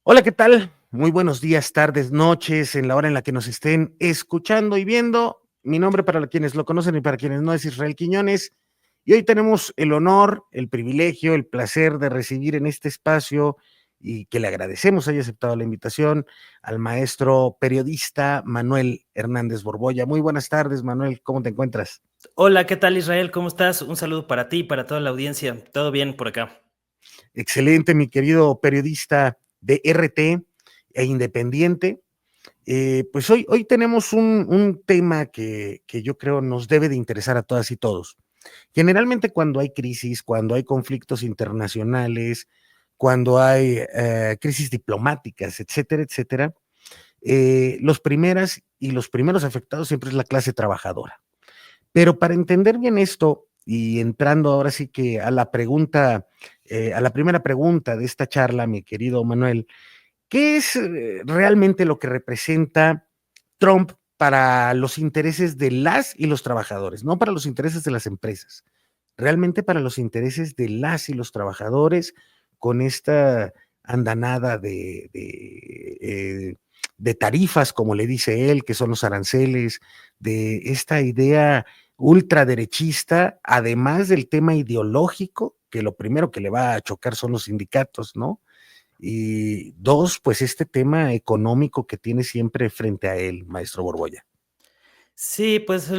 Hola, ¿qué tal? Muy buenos días, tardes, noches, en la hora en la que nos estén escuchando y viendo. Mi nombre para quienes lo conocen y para quienes no es Israel Quiñones. Y hoy tenemos el honor, el privilegio, el placer de recibir en este espacio y que le agradecemos haya aceptado la invitación al maestro periodista Manuel Hernández Borboya. Muy buenas tardes, Manuel, ¿cómo te encuentras? Hola, ¿qué tal Israel? ¿Cómo estás? Un saludo para ti y para toda la audiencia. ¿Todo bien por acá? Excelente, mi querido periodista de RT e independiente. Pues hoy tenemos un tema que yo creo nos debe de interesar a todas y todos. Generalmente cuando hay crisis, cuando hay conflictos internacionales, cuando hay crisis diplomáticas, etcétera, etcétera, los primeros afectados siempre es la clase trabajadora. Pero para entender bien esto y entrando ahora sí que a la pregunta, a la primera pregunta de esta charla, mi querido Manuel, ¿qué es realmente lo que representa Trump para los intereses de las y los trabajadores? No para los intereses de las empresas, realmente para los intereses de las y los trabajadores con esta andanada de tarifas, como le dice él, que son los aranceles, de esta idea ultraderechista, además del tema ideológico, que lo primero que le va a chocar son los sindicatos, ¿no? Y dos, pues este tema económico que tiene siempre frente a él, maestro Borboya. Sí, pues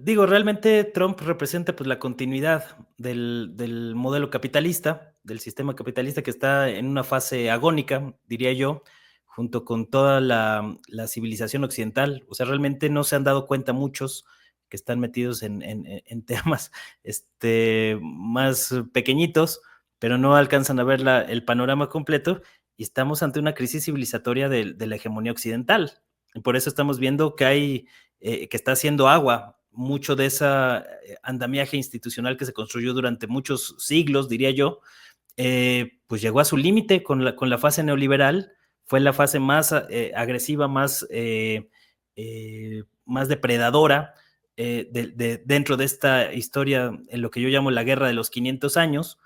digo, realmente Trump representa pues la continuidad del modelo capitalista, del sistema capitalista que está en una fase agónica, diría yo, junto con toda la civilización occidental. O sea, realmente no se han dado cuenta muchos que están metidos en temas más pequeñitos, pero no alcanzan a ver el panorama completo y estamos ante una crisis civilizatoria de la hegemonía occidental. Y por eso estamos viendo que está haciendo agua mucho de esa andamiaje institucional que se construyó durante muchos siglos, diría yo, pues llegó a su límite con la fase neoliberal, fue la fase más agresiva, más depredadora dentro de esta historia, en lo que yo llamo la guerra de los 500 años,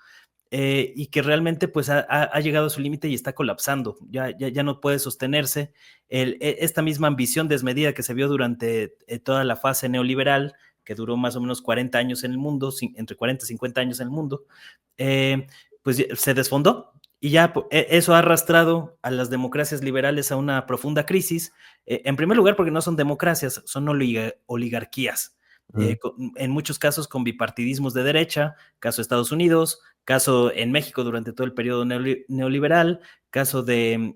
y que realmente pues ha llegado a su límite y está colapsando, ya no puede sostenerse. Esta misma ambición desmedida que se vio durante toda la fase neoliberal, que duró más o menos 40 años en el mundo, entre 40 y 50 años en el mundo, pues se desfondó y ya eso ha arrastrado a las democracias liberales a una profunda crisis, en primer lugar porque no son democracias, son oligarquías, Mm. en muchos casos con bipartidismos de derecha, caso Estados Unidos, caso en México durante todo el periodo neoliberal, caso de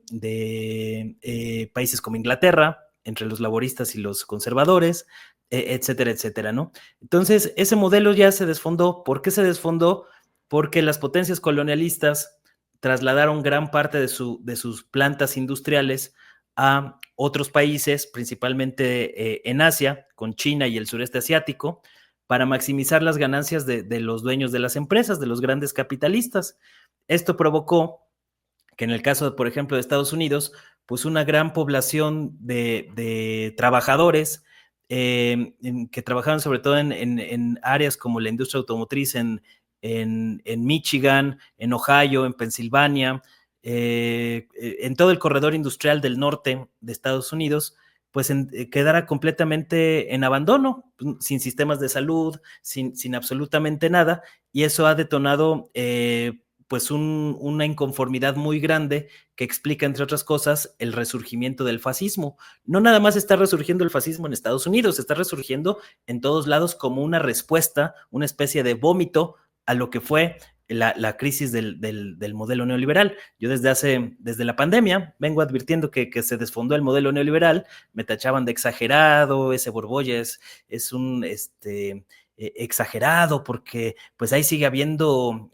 países como Inglaterra, entre los laboristas y los conservadores, etcétera, etcétera, ¿no? Entonces, ese modelo ya se desfondó. ¿Por qué se desfondó? Porque las potencias colonialistas trasladaron gran parte de sus plantas industriales a otros países, principalmente en Asia, con China y el sureste asiático, para maximizar las ganancias de los dueños de las empresas, de los grandes capitalistas. Esto provocó que en el caso, por ejemplo, de Estados Unidos, pues una gran población de trabajadores que trabajaban sobre todo en áreas como la industria automotriz en Michigan, en Ohio, en Pensilvania, en todo el corredor industrial del norte de Estados Unidos, pues quedara completamente en abandono, sin sistemas de salud, sin absolutamente nada, y eso ha detonado pues una inconformidad muy grande que explica, entre otras cosas, el resurgimiento del fascismo. No nada más está resurgiendo el fascismo en Estados Unidos, está resurgiendo en todos lados como una respuesta, una especie de vómito a lo que fue la crisis del modelo neoliberal. Yo desde la pandemia vengo advirtiendo que se desfondó el modelo neoliberal, me tachaban de exagerado, ese Borbolla es un exagerado porque pues ahí sigue habiendo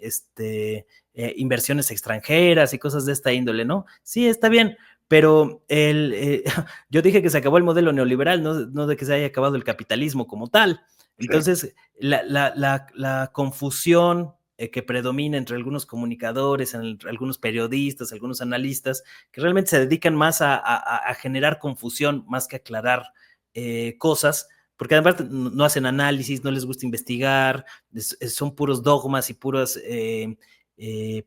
inversiones extranjeras y cosas de esta índole, ¿no? Sí, está bien, pero yo dije que se acabó el modelo neoliberal, no de que se haya acabado el capitalismo como tal. Sí. Entonces, la confusión que predomina entre algunos comunicadores, entre algunos periodistas, algunos analistas, que realmente se dedican más a generar confusión más que aclarar cosas, porque además no hacen análisis, no les gusta investigar, son puros dogmas y puras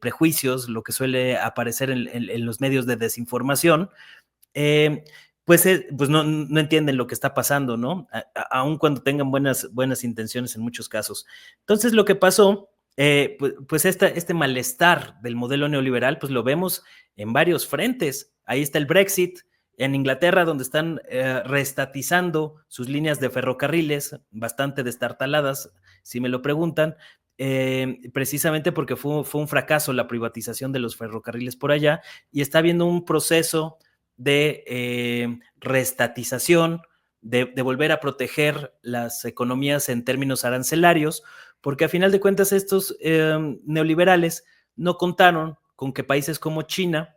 prejuicios, lo que suele aparecer en los medios de desinformación, eh, pues no entienden lo que está pasando, ¿no? Aun cuando tengan buenas intenciones en muchos casos. Entonces, lo que pasó, pues este malestar del modelo neoliberal, pues lo vemos en varios frentes. Ahí está el Brexit, en Inglaterra, donde están reestatizando sus líneas de ferrocarriles, bastante destartaladas, si me lo preguntan, precisamente porque fue un fracaso la privatización de los ferrocarriles por allá, y está habiendo un proceso de reestatización, de volver a proteger las economías en términos arancelarios, porque a final de cuentas estos neoliberales no contaron con que países como China,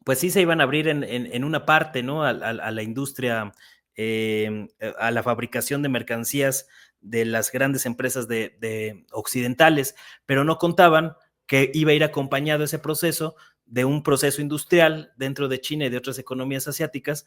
pues sí se iban a abrir en una parte, ¿no? A la industria, a la fabricación de mercancías de las grandes empresas de occidentales, pero no contaban que iba a ir acompañado ese proceso de un proceso industrial dentro de China y de otras economías asiáticas,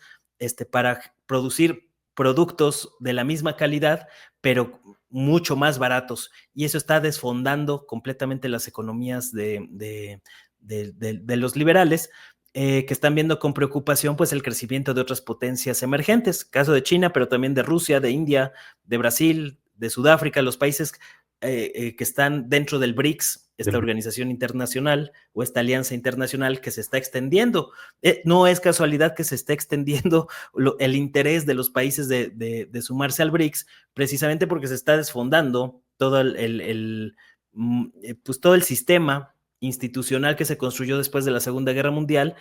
para producir productos de la misma calidad, pero mucho más baratos. Y eso está desfondando completamente las economías de los liberales, que están viendo con preocupación pues el crecimiento de otras potencias emergentes, caso de China, pero también de Rusia, de India, de Brasil, de Sudáfrica, los países que están dentro del BRICS, esta organización internacional o esta alianza internacional que se está extendiendo. No es casualidad que se esté extendiendo el interés de los países de sumarse al BRICS, precisamente porque se está desfondando todo pues todo el sistema institucional que se construyó después de la Segunda Guerra Mundial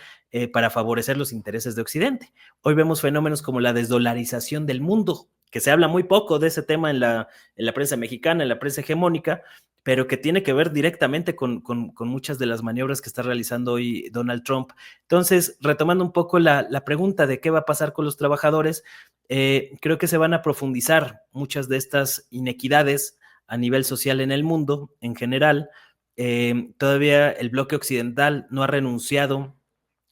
para favorecer los intereses de Occidente. Hoy vemos fenómenos como la desdolarización del mundo, que se habla muy poco de ese tema en la prensa mexicana, en la prensa hegemónica, pero que tiene que ver directamente con muchas de las maniobras que está realizando hoy Donald Trump. Entonces, retomando un poco la pregunta de qué va a pasar con los trabajadores, creo que se van a profundizar muchas de estas inequidades a nivel social en el mundo en general. Todavía el bloque occidental no ha renunciado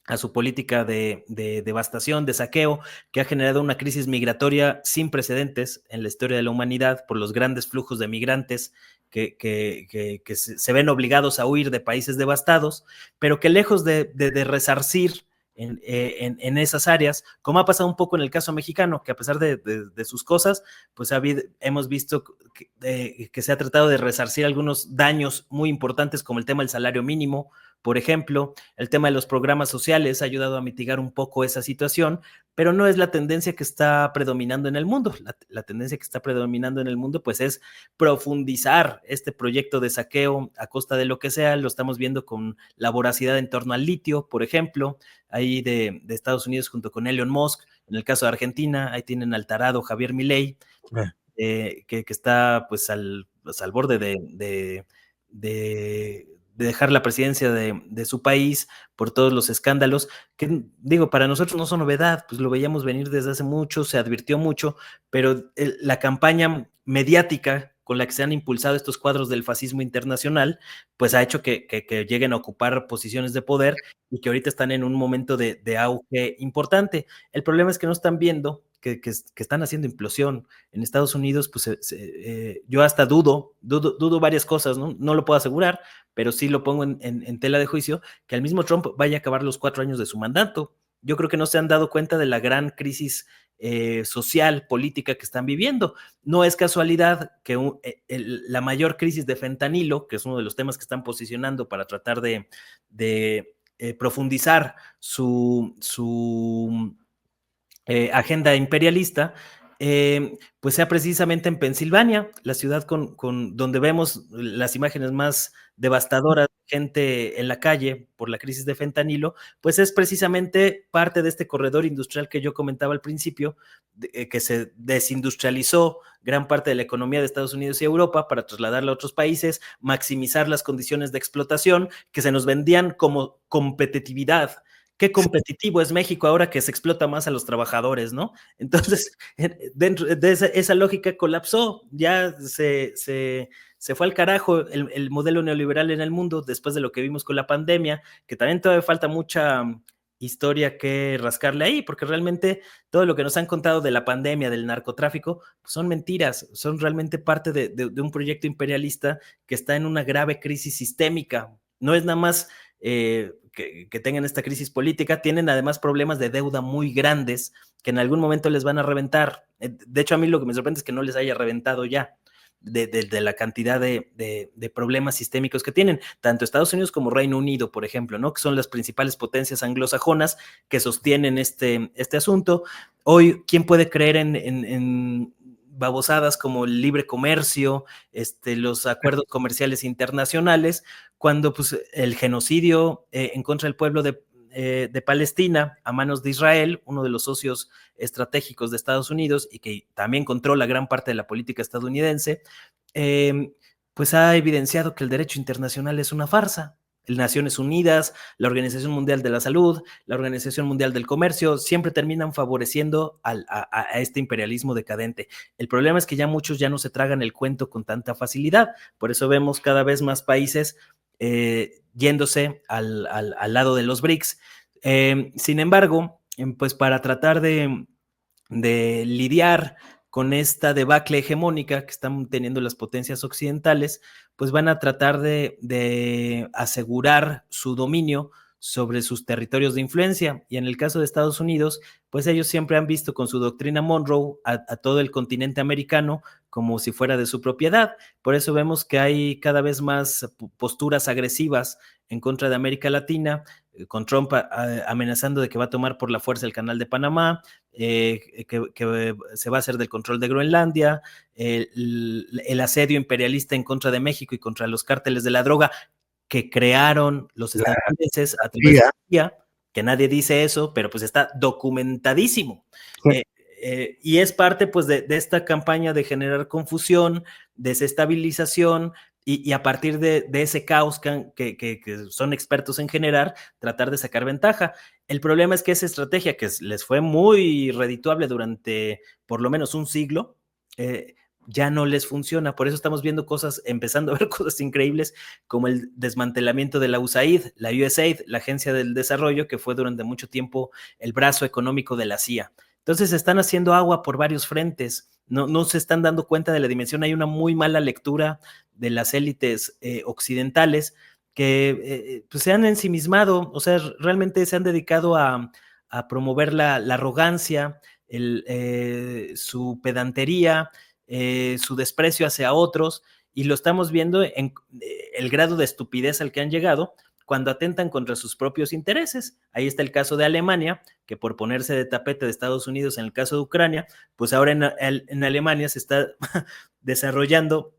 a su política de devastación, de saqueo, que ha generado una crisis migratoria sin precedentes en la historia de la humanidad por los grandes flujos de migrantes que se ven obligados a huir de países devastados, pero que lejos de resarcir en esas áreas, como ha pasado un poco en el caso mexicano, que a pesar de sus cosas, pues hemos visto que se ha tratado de resarcir algunos daños muy importantes, como el tema del salario mínimo, por ejemplo. El tema de los programas sociales ha ayudado a mitigar un poco esa situación, pero no es la tendencia que está predominando en el mundo. La tendencia que está predominando en el mundo pues es profundizar este proyecto de saqueo a costa de lo que sea. Lo estamos viendo con la voracidad en torno al litio, por ejemplo, ahí de Estados Unidos junto con Elon Musk. En el caso de Argentina, ahí tienen al tarado Javier Milei, que está pues al borde de dejar la presidencia de su país por todos los escándalos, que digo, para nosotros no son novedad, pues lo veíamos venir desde hace mucho, se advirtió mucho, pero la campaña mediática con la que se han impulsado estos cuadros del fascismo internacional, pues ha hecho que lleguen a ocupar posiciones de poder y que ahorita están en un momento de auge importante. El problema es que no están viendo que están haciendo implosión. En Estados Unidos, pues yo hasta dudo varias cosas, ¿no? No lo puedo asegurar, pero sí lo pongo en tela de juicio, que el mismo Trump vaya a acabar los 4 años de su mandato. Yo creo que no se han dado cuenta de la gran crisis social, política que están viviendo. No es casualidad que la mayor crisis de fentanilo, que es uno de los temas que están posicionando para tratar de profundizar su agenda imperialista, pues sea precisamente en Pensilvania, la ciudad donde vemos las imágenes más devastadoras de gente en la calle por la crisis de fentanilo, pues es precisamente parte de este corredor industrial que yo comentaba al principio, que se desindustrializó gran parte de la economía de Estados Unidos y Europa para trasladarla a otros países, maximizar las condiciones de explotación que se nos vendían como competitividad. Qué competitivo es México ahora que se explota más a los trabajadores, ¿no? Entonces, dentro de esa lógica colapsó, ya se fue al carajo el modelo neoliberal en el mundo después de lo que vimos con la pandemia, que también todavía falta mucha historia que rascarle ahí, porque realmente todo lo que nos han contado de la pandemia, del narcotráfico, pues son mentiras, son realmente parte de un proyecto imperialista que está en una grave crisis sistémica no es nada más que tengan esta crisis política, tienen además problemas de deuda muy grandes que en algún momento les van a reventar. De hecho, a mí lo que me sorprende es que no les haya reventado ya. De la cantidad de problemas sistémicos que tienen, tanto Estados Unidos como Reino Unido, por ejemplo, ¿no? Que son las principales potencias anglosajonas que sostienen este asunto. Hoy, ¿quién puede creer en babosadas como el libre comercio, los acuerdos comerciales internacionales, cuando pues, el genocidio en contra del pueblo de Palestina a manos de Israel, uno de los socios estratégicos de Estados Unidos y que también controla gran parte de la política estadounidense, pues ha evidenciado que el derecho internacional es una farsa. Naciones Unidas, la Organización Mundial de la Salud, la Organización Mundial del Comercio, siempre terminan favoreciendo a este imperialismo decadente. El problema es que ya muchos ya no se tragan el cuento con tanta facilidad, por eso vemos cada vez más países yéndose al lado de los BRICS. Sin embargo, pues para tratar de lidiar con esta debacle hegemónica que están teniendo las potencias occidentales, pues van a tratar de asegurar su dominio sobre sus territorios de influencia. Y en el caso de Estados Unidos, pues ellos siempre han visto con su doctrina Monroe a todo el continente americano como si fuera de su propiedad. Por eso vemos que hay cada vez más posturas agresivas en contra de América Latina, con Trump amenazando de que va a tomar por la fuerza el canal de Panamá, que se va a hacer del control de Groenlandia, el asedio imperialista en contra de México y contra los cárteles de la droga que crearon los estadounidenses a través de la CIA, que nadie dice eso, pero pues está documentadísimo. Sí. Y es parte pues de esta campaña de generar confusión, desestabilización, y a partir de ese caos que son expertos en generar, tratar de sacar ventaja. El problema es que esa estrategia que les fue muy redituable durante por lo menos un siglo, ya no les funciona. Por eso estamos viendo cosas, empezando a ver cosas increíbles como el desmantelamiento de la USAID, la Agencia del Desarrollo, que fue durante mucho tiempo el brazo económico de la CIA. Entonces están haciendo agua por varios frentes, no se están dando cuenta de la dimensión. Hay una muy mala lectura de las élites occidentales que pues se han ensimismado, o sea, realmente se han dedicado a promover la arrogancia, su pedantería, su desprecio hacia otros, y lo estamos viendo en el grado de estupidez al que han llegado cuando atentan contra sus propios intereses. Ahí está el caso de Alemania, que por ponerse de tapete de Estados Unidos en el caso de Ucrania, pues ahora en Alemania se está desarrollando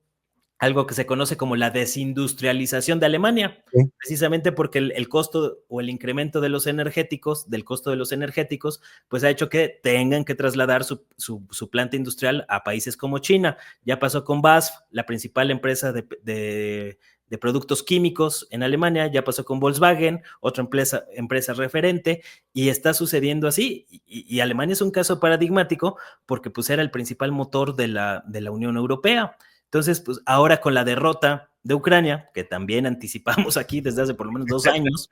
algo que se conoce como la desindustrialización de Alemania, sí, precisamente porque el costo o el incremento de los energéticos, del costo de los energéticos, pues ha hecho que tengan que trasladar su planta industrial a países como China. Ya pasó con BASF, la principal empresa de productos químicos en Alemania, ya pasó con Volkswagen, otra empresa referente, y está sucediendo así. Y Alemania es un caso paradigmático porque pues era el principal motor de la Unión Europea. Entonces, pues ahora con la derrota de Ucrania, que también anticipamos aquí desde hace por lo menos 2 años,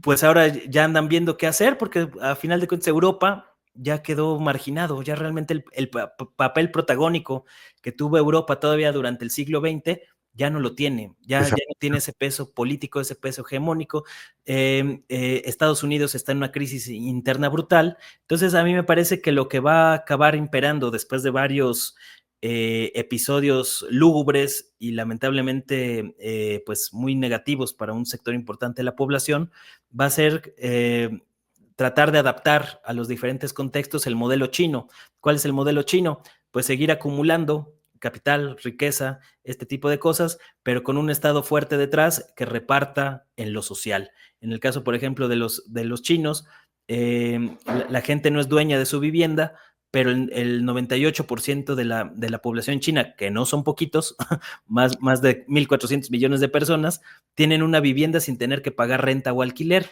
pues ahora ya andan viendo qué hacer, porque a final de cuentas Europa ya quedó marginado, ya realmente el papel protagónico que tuvo Europa todavía durante el siglo XX ya no lo tiene, ya no tiene ese peso político, ese peso hegemónico. Estados Unidos está en una crisis interna brutal. Entonces a mí me parece que lo que va a acabar imperando después de varios episodios lúgubres y lamentablemente pues muy negativos para un sector importante de la población, va a ser tratar de adaptar a los diferentes contextos el modelo chino. ¿Cuál es el modelo chino? Pues seguir acumulando capital, riqueza, este tipo de cosas, pero con un Estado fuerte detrás que reparta en lo social. En el caso, por ejemplo, de los chinos, la gente no es dueña de su vivienda, pero el 98% de la población china, que no son poquitos, más de 1.400 millones de personas, tienen una vivienda sin tener que pagar renta o alquiler.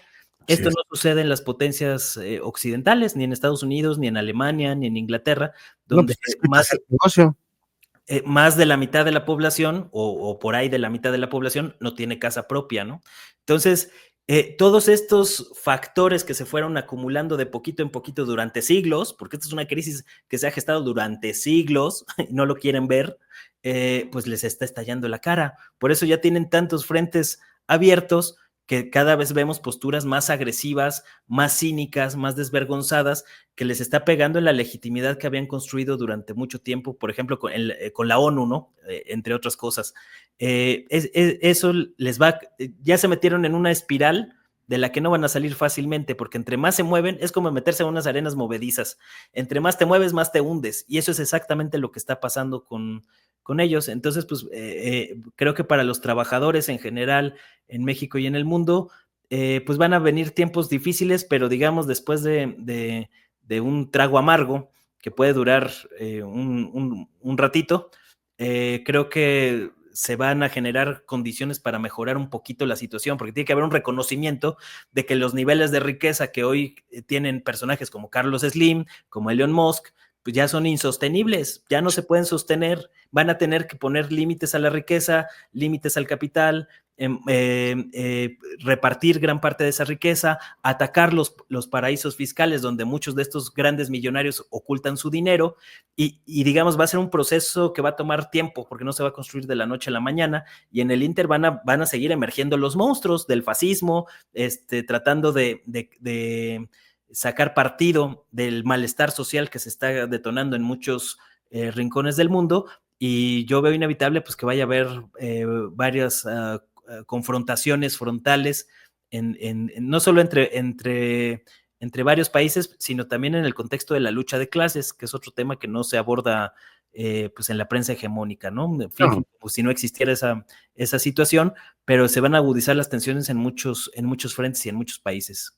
Esto no sucede en las potencias occidentales, ni en Estados Unidos, ni en Alemania, ni en Inglaterra, donde más de la mitad de la población, o por ahí de la mitad de la población, no tiene casa propia, ¿no? Entonces, todos estos factores que se fueron acumulando de poquito en poquito durante siglos, porque esta es una crisis que se ha gestado durante siglos y no lo quieren ver, pues les está estallando la cara. Por eso ya tienen tantos frentes abiertos que cada vez vemos posturas más agresivas, más cínicas, más desvergonzadas, que les está pegando en la legitimidad que habían construido durante mucho tiempo, por ejemplo, con la ONU, ¿no? Entre otras cosas. Eso les va, ya se metieron en una espiral de la que no van a salir fácilmente, porque entre más se mueven, es como meterse en unas arenas movedizas. Entre más te mueves, más te hundes. Y eso es exactamente lo que está pasando con ellos. Entonces, pues creo que para los trabajadores en general, en México y en el mundo, pues van a venir tiempos difíciles, pero digamos después de un trago amargo que puede durar un ratito, creo que se van a generar condiciones para mejorar un poquito la situación, porque tiene que haber un reconocimiento de que los niveles de riqueza que hoy tienen personajes como Carlos Slim, como Elon Musk, pues ya son insostenibles, ya no se pueden sostener, van a tener que poner límites a la riqueza, límites al capital, repartir gran parte de esa riqueza, atacar los paraísos fiscales donde muchos de estos grandes millonarios ocultan su dinero y digamos va a ser un proceso que va a tomar tiempo porque no se va a construir de la noche a la mañana y en el Inter van a seguir emergiendo los monstruos del fascismo, tratando de sacar partido del malestar social que se está detonando en muchos rincones del mundo y yo veo inevitable pues que vaya a haber varias confrontaciones frontales no solo entre varios países, sino también en el contexto de la lucha de clases, que es otro tema que no se aborda pues en la prensa hegemónica, ¿no? Fingen, pues si no existiera esa situación, pero se van a agudizar las tensiones en muchos frentes y en muchos países.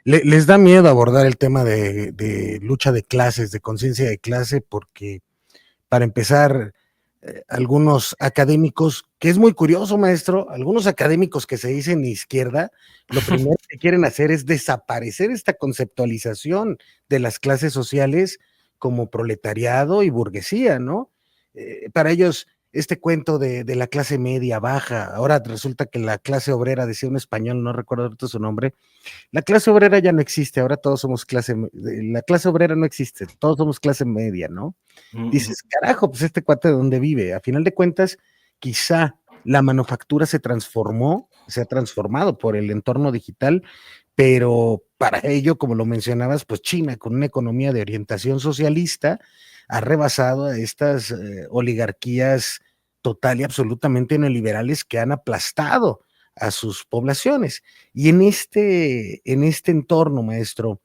Les da miedo abordar el tema de lucha de clases, de conciencia de clase, porque para empezar, algunos académicos, que es muy curioso, maestro, algunos académicos que se dicen izquierda, lo primero que quieren hacer es desaparecer esta conceptualización de las clases sociales como proletariado y burguesía, ¿no? Para ellos, este cuento de la clase media baja, ahora resulta que la clase obrera, decía un español, no recuerdo ahorita su nombre, la clase obrera ya no existe, ahora todos somos la clase obrera no existe, todos somos clase media, ¿no? Dices, carajo, pues este cuate de dónde vive. A final de cuentas, quizá la manufactura se ha transformado por el entorno digital, pero para ello, como lo mencionabas, pues China, con una economía de orientación socialista, ha rebasado a estas oligarquías total y absolutamente neoliberales que han aplastado a sus poblaciones. Y en este entorno, maestro,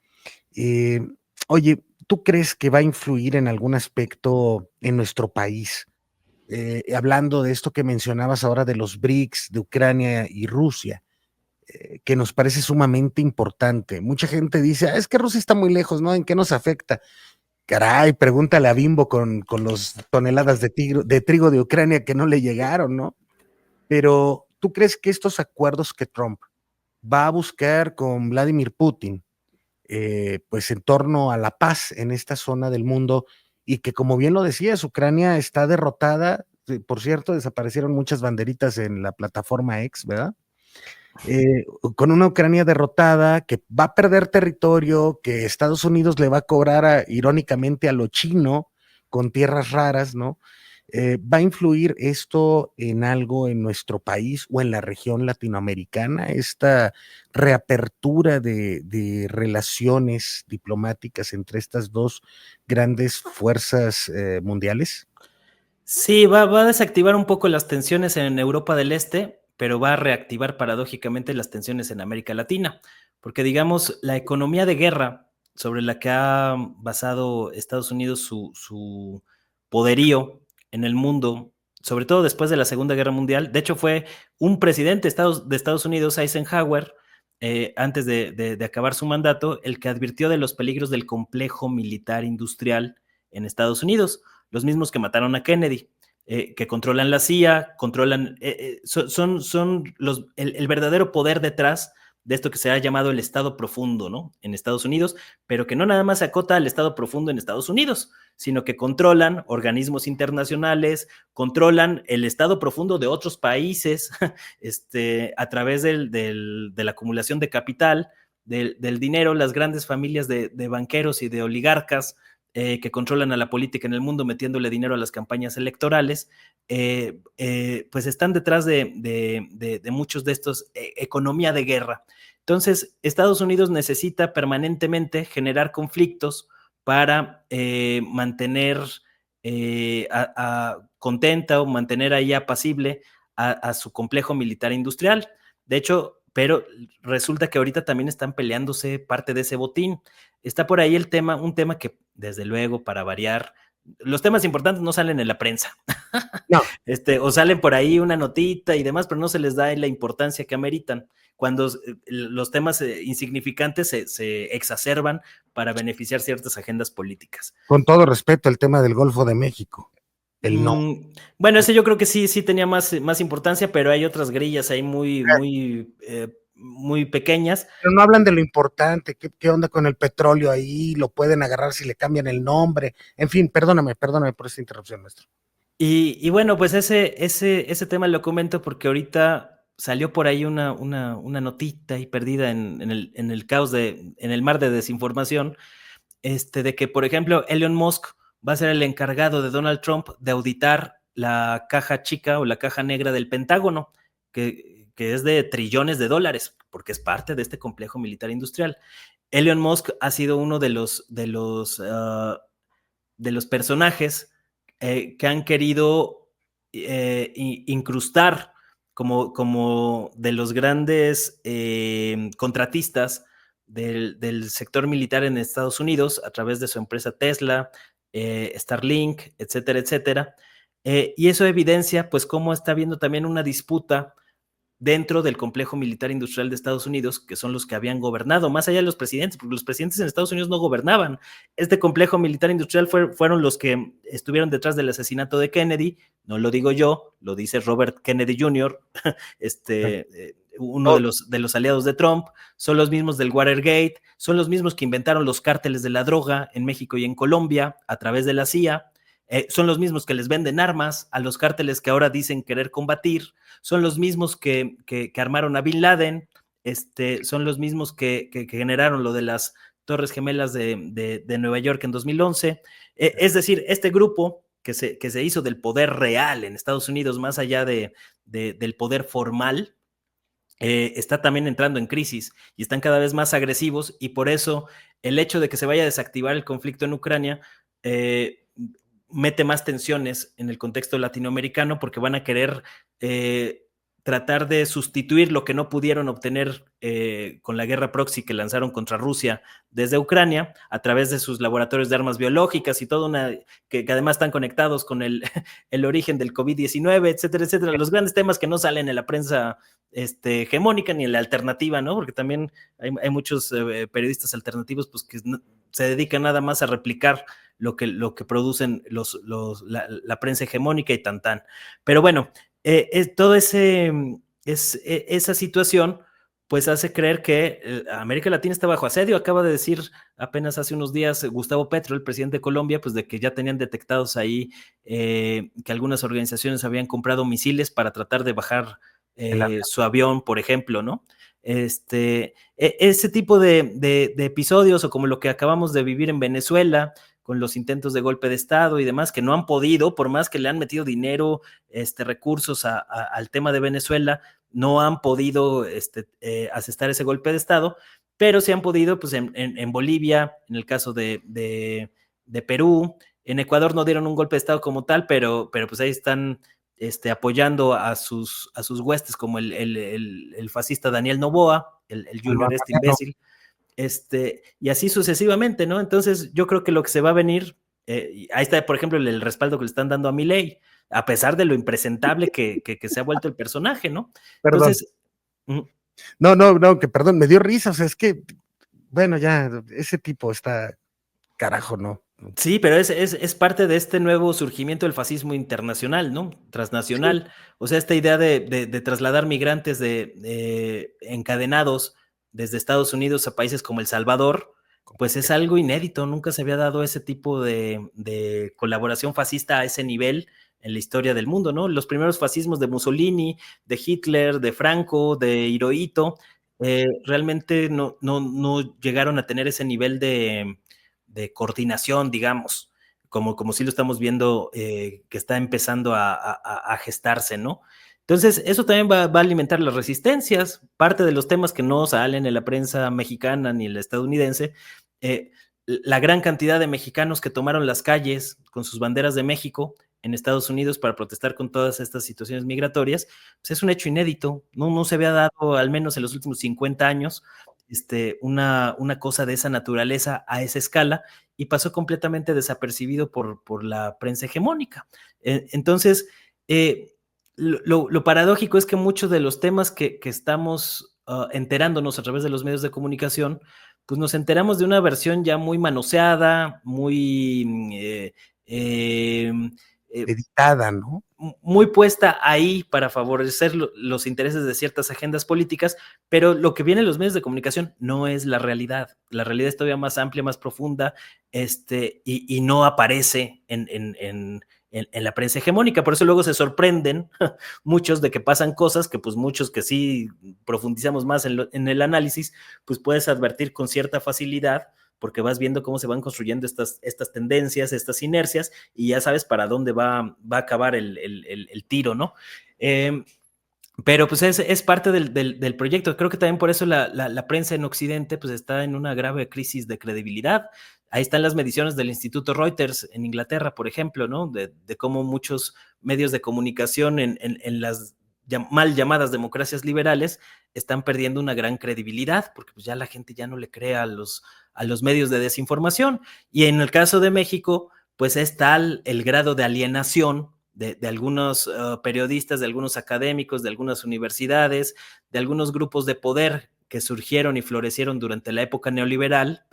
eh, oye, ¿tú crees que va a influir en algún aspecto en nuestro país? Hablando de esto que mencionabas ahora de los BRICS, de Ucrania y Rusia, que nos parece sumamente importante. Mucha gente dice, es que Rusia está muy lejos, ¿no? ¿En qué nos afecta? Caray, pregúntale a Bimbo con los toneladas de trigo de Ucrania que no le llegaron, ¿no? Pero, ¿tú crees que estos acuerdos que Trump va a buscar con Vladimir Putin, pues en torno a la paz en esta zona del mundo y que como bien lo decías, Ucrania está derrotada, por cierto, desaparecieron muchas banderitas en la plataforma X, ¿verdad? Con una Ucrania derrotada que va a perder territorio, que Estados Unidos le va a cobrar irónicamente a lo chino con tierras raras, ¿no? ¿Va a influir esto en algo en nuestro país o en la región latinoamericana, esta reapertura de relaciones diplomáticas entre estas dos grandes fuerzas mundiales? Sí, va a desactivar un poco las tensiones en Europa del Este, pero va a reactivar paradójicamente las tensiones en América Latina, porque digamos, la economía de guerra sobre la que ha basado Estados Unidos su poderío en el mundo, sobre todo después de la Segunda Guerra Mundial, de hecho fue un presidente de Estados Unidos, Eisenhower, antes de acabar su mandato, el que advirtió de los peligros del complejo militar industrial en Estados Unidos, los mismos que mataron a Kennedy, que controlan la CIA, controlan, son el verdadero poder detrás de esto que se ha llamado el Estado profundo, ¿no? En Estados Unidos, pero que no nada más se acota al Estado profundo en Estados Unidos, sino que controlan organismos internacionales, controlan el Estado profundo de otros países, a través de la acumulación de capital, del dinero, las grandes familias de banqueros y de oligarcas, que controlan a la política en el mundo metiéndole dinero a las campañas electorales, pues están detrás de muchos de estos economía de guerra. Entonces, Estados Unidos necesita permanentemente generar conflictos para mantener contenta o mantener ahí apacible a su complejo militar industrial. De hecho, pero resulta que ahorita también están peleándose parte de ese botín. Está por ahí un tema que, desde luego, para variar, los temas importantes no salen en la prensa. No. O salen por ahí una notita y demás, pero no se les da la importancia que ameritan. Cuando los temas insignificantes se exacerban para beneficiar ciertas agendas políticas. Con todo respeto, el tema del Golfo de México, el no. Bueno, ese yo creo que sí tenía más importancia, pero hay otras grillas ahí muy pequeñas. Pero no hablan de lo importante, ¿qué onda con el petróleo ahí? Lo pueden agarrar si le cambian el nombre. En fin, perdóname por esta interrupción, maestro. Y bueno, pues ese tema lo comento porque ahorita salió por ahí una notita ahí perdida en el caos en el mar de desinformación, de que, por ejemplo, Elon Musk va a ser el encargado de Donald Trump de auditar la caja chica o la caja negra del Pentágono, que es de trillones de dólares, porque es parte de este complejo militar industrial. Elon Musk ha sido uno de los personajes que han querido incrustar como de los grandes contratistas del sector militar en Estados Unidos a través de su empresa Tesla, Starlink, etcétera, etcétera. Y eso evidencia pues cómo está habiendo también una disputa dentro del complejo militar industrial de Estados Unidos, que son los que habían gobernado, más allá de los presidentes, porque los presidentes en Estados Unidos no gobernaban. Este complejo militar industrial fueron los que estuvieron detrás del asesinato de Kennedy, no lo digo yo, lo dice Robert Kennedy Jr., uno de los aliados de Trump, son los mismos del Watergate, son los mismos que inventaron los cárteles de la droga en México y en Colombia a través de la CIA. Son los mismos que les venden armas a los cárteles que ahora dicen querer combatir, son los mismos que armaron a Bin Laden, son los mismos que generaron lo de las Torres Gemelas de Nueva York en 2011. Es decir, este grupo que se hizo del poder real en Estados Unidos, más allá del poder formal, está también entrando en crisis y están cada vez más agresivos, y por eso el hecho de que se vaya a desactivar el conflicto en Ucrania mete más tensiones en el contexto latinoamericano, porque van a querer tratar de sustituir lo que no pudieron obtener con la guerra proxy que lanzaron contra Rusia desde Ucrania a través de sus laboratorios de armas biológicas y todo que además están conectados con el origen del COVID-19, etcétera, etcétera. Los grandes temas que no salen en la prensa hegemónica ni en la alternativa, ¿no? Porque también hay muchos periodistas alternativos pues que se dedican nada más a replicar lo que producen la prensa hegemónica y tan. Pero bueno, todo esa situación pues hace creer que América Latina está bajo asedio. Acaba de decir apenas hace unos días Gustavo Petro, el presidente de Colombia, pues de que ya tenían detectados ahí que algunas organizaciones habían comprado misiles para tratar de bajar su avión, por ejemplo, ¿no? Ese tipo de episodios, o como lo que acabamos de vivir en Venezuela, con los intentos de golpe de Estado y demás, que no han podido, por más que le han metido dinero, recursos al tema de Venezuela, no han podido asestar ese golpe de Estado, pero sí han podido pues, en Bolivia, en el caso de Perú, en Ecuador no dieron un golpe de Estado como tal, pero pues ahí están apoyando a sus huestes, como el fascista Daniel Noboa, el Junior imbécil, y así sucesivamente, ¿no? Entonces yo creo que lo que se va a venir, ahí está, por ejemplo, el respaldo que le están dando a Milei, a pesar de lo impresentable que se ha vuelto el personaje, ¿no? Perdón. Entonces... No, que perdón, me dio risa, o sea, es que, bueno, ya, ese tipo está, carajo, ¿no? Sí, pero es parte de este nuevo surgimiento del fascismo internacional, ¿no? Transnacional. Sí. O sea, esta idea de trasladar migrantes encadenados desde Estados Unidos a países como El Salvador, pues es algo inédito. Nunca se había dado ese tipo de colaboración fascista a ese nivel en la historia del mundo, ¿no? Los primeros fascismos de Mussolini, de Hitler, de Franco, de Hirohito, realmente no llegaron a tener ese nivel de de coordinación, digamos, como sí lo estamos viendo, que está empezando a gestarse, ¿no? Entonces, eso también va a alimentar las resistencias. Parte de los temas que no salen en la prensa mexicana ni en la estadounidense, la gran cantidad de mexicanos que tomaron las calles con sus banderas de México en Estados Unidos para protestar con todas estas situaciones migratorias, pues es un hecho inédito. No se había dado, al menos en los últimos 50 años, una cosa de esa naturaleza a esa escala, y pasó completamente desapercibido por la prensa hegemónica. Entonces, lo paradójico es que muchos de los temas que estamos enterándonos a través de los medios de comunicación, pues nos enteramos de una versión ya muy manoseada, muy editada, ¿no? Muy puesta ahí para favorecer los intereses de ciertas agendas políticas, pero lo que viene en los medios de comunicación no es la realidad. La realidad es todavía más amplia, más profunda, y no aparece en la prensa hegemónica. Por eso luego se sorprenden muchos de que pasan cosas que pues muchos que sí profundizamos más en el análisis, pues puedes advertir con cierta facilidad, porque vas viendo cómo se van construyendo estas tendencias, estas inercias, y ya sabes para dónde va a acabar el tiro, ¿no? Pero pues es parte del proyecto. Creo que también por eso la prensa en Occidente pues está en una grave crisis de credibilidad. Ahí están las mediciones del Instituto Reuters en Inglaterra, por ejemplo, ¿no? De cómo muchos medios de comunicación en las mal llamadas democracias liberales están perdiendo una gran credibilidad, porque pues ya la gente ya no le cree a los medios de desinformación. Y en el caso de México, pues es tal el grado de alienación de algunos periodistas, de algunos académicos, de algunas universidades, de algunos grupos de poder que surgieron y florecieron durante la época neoliberal,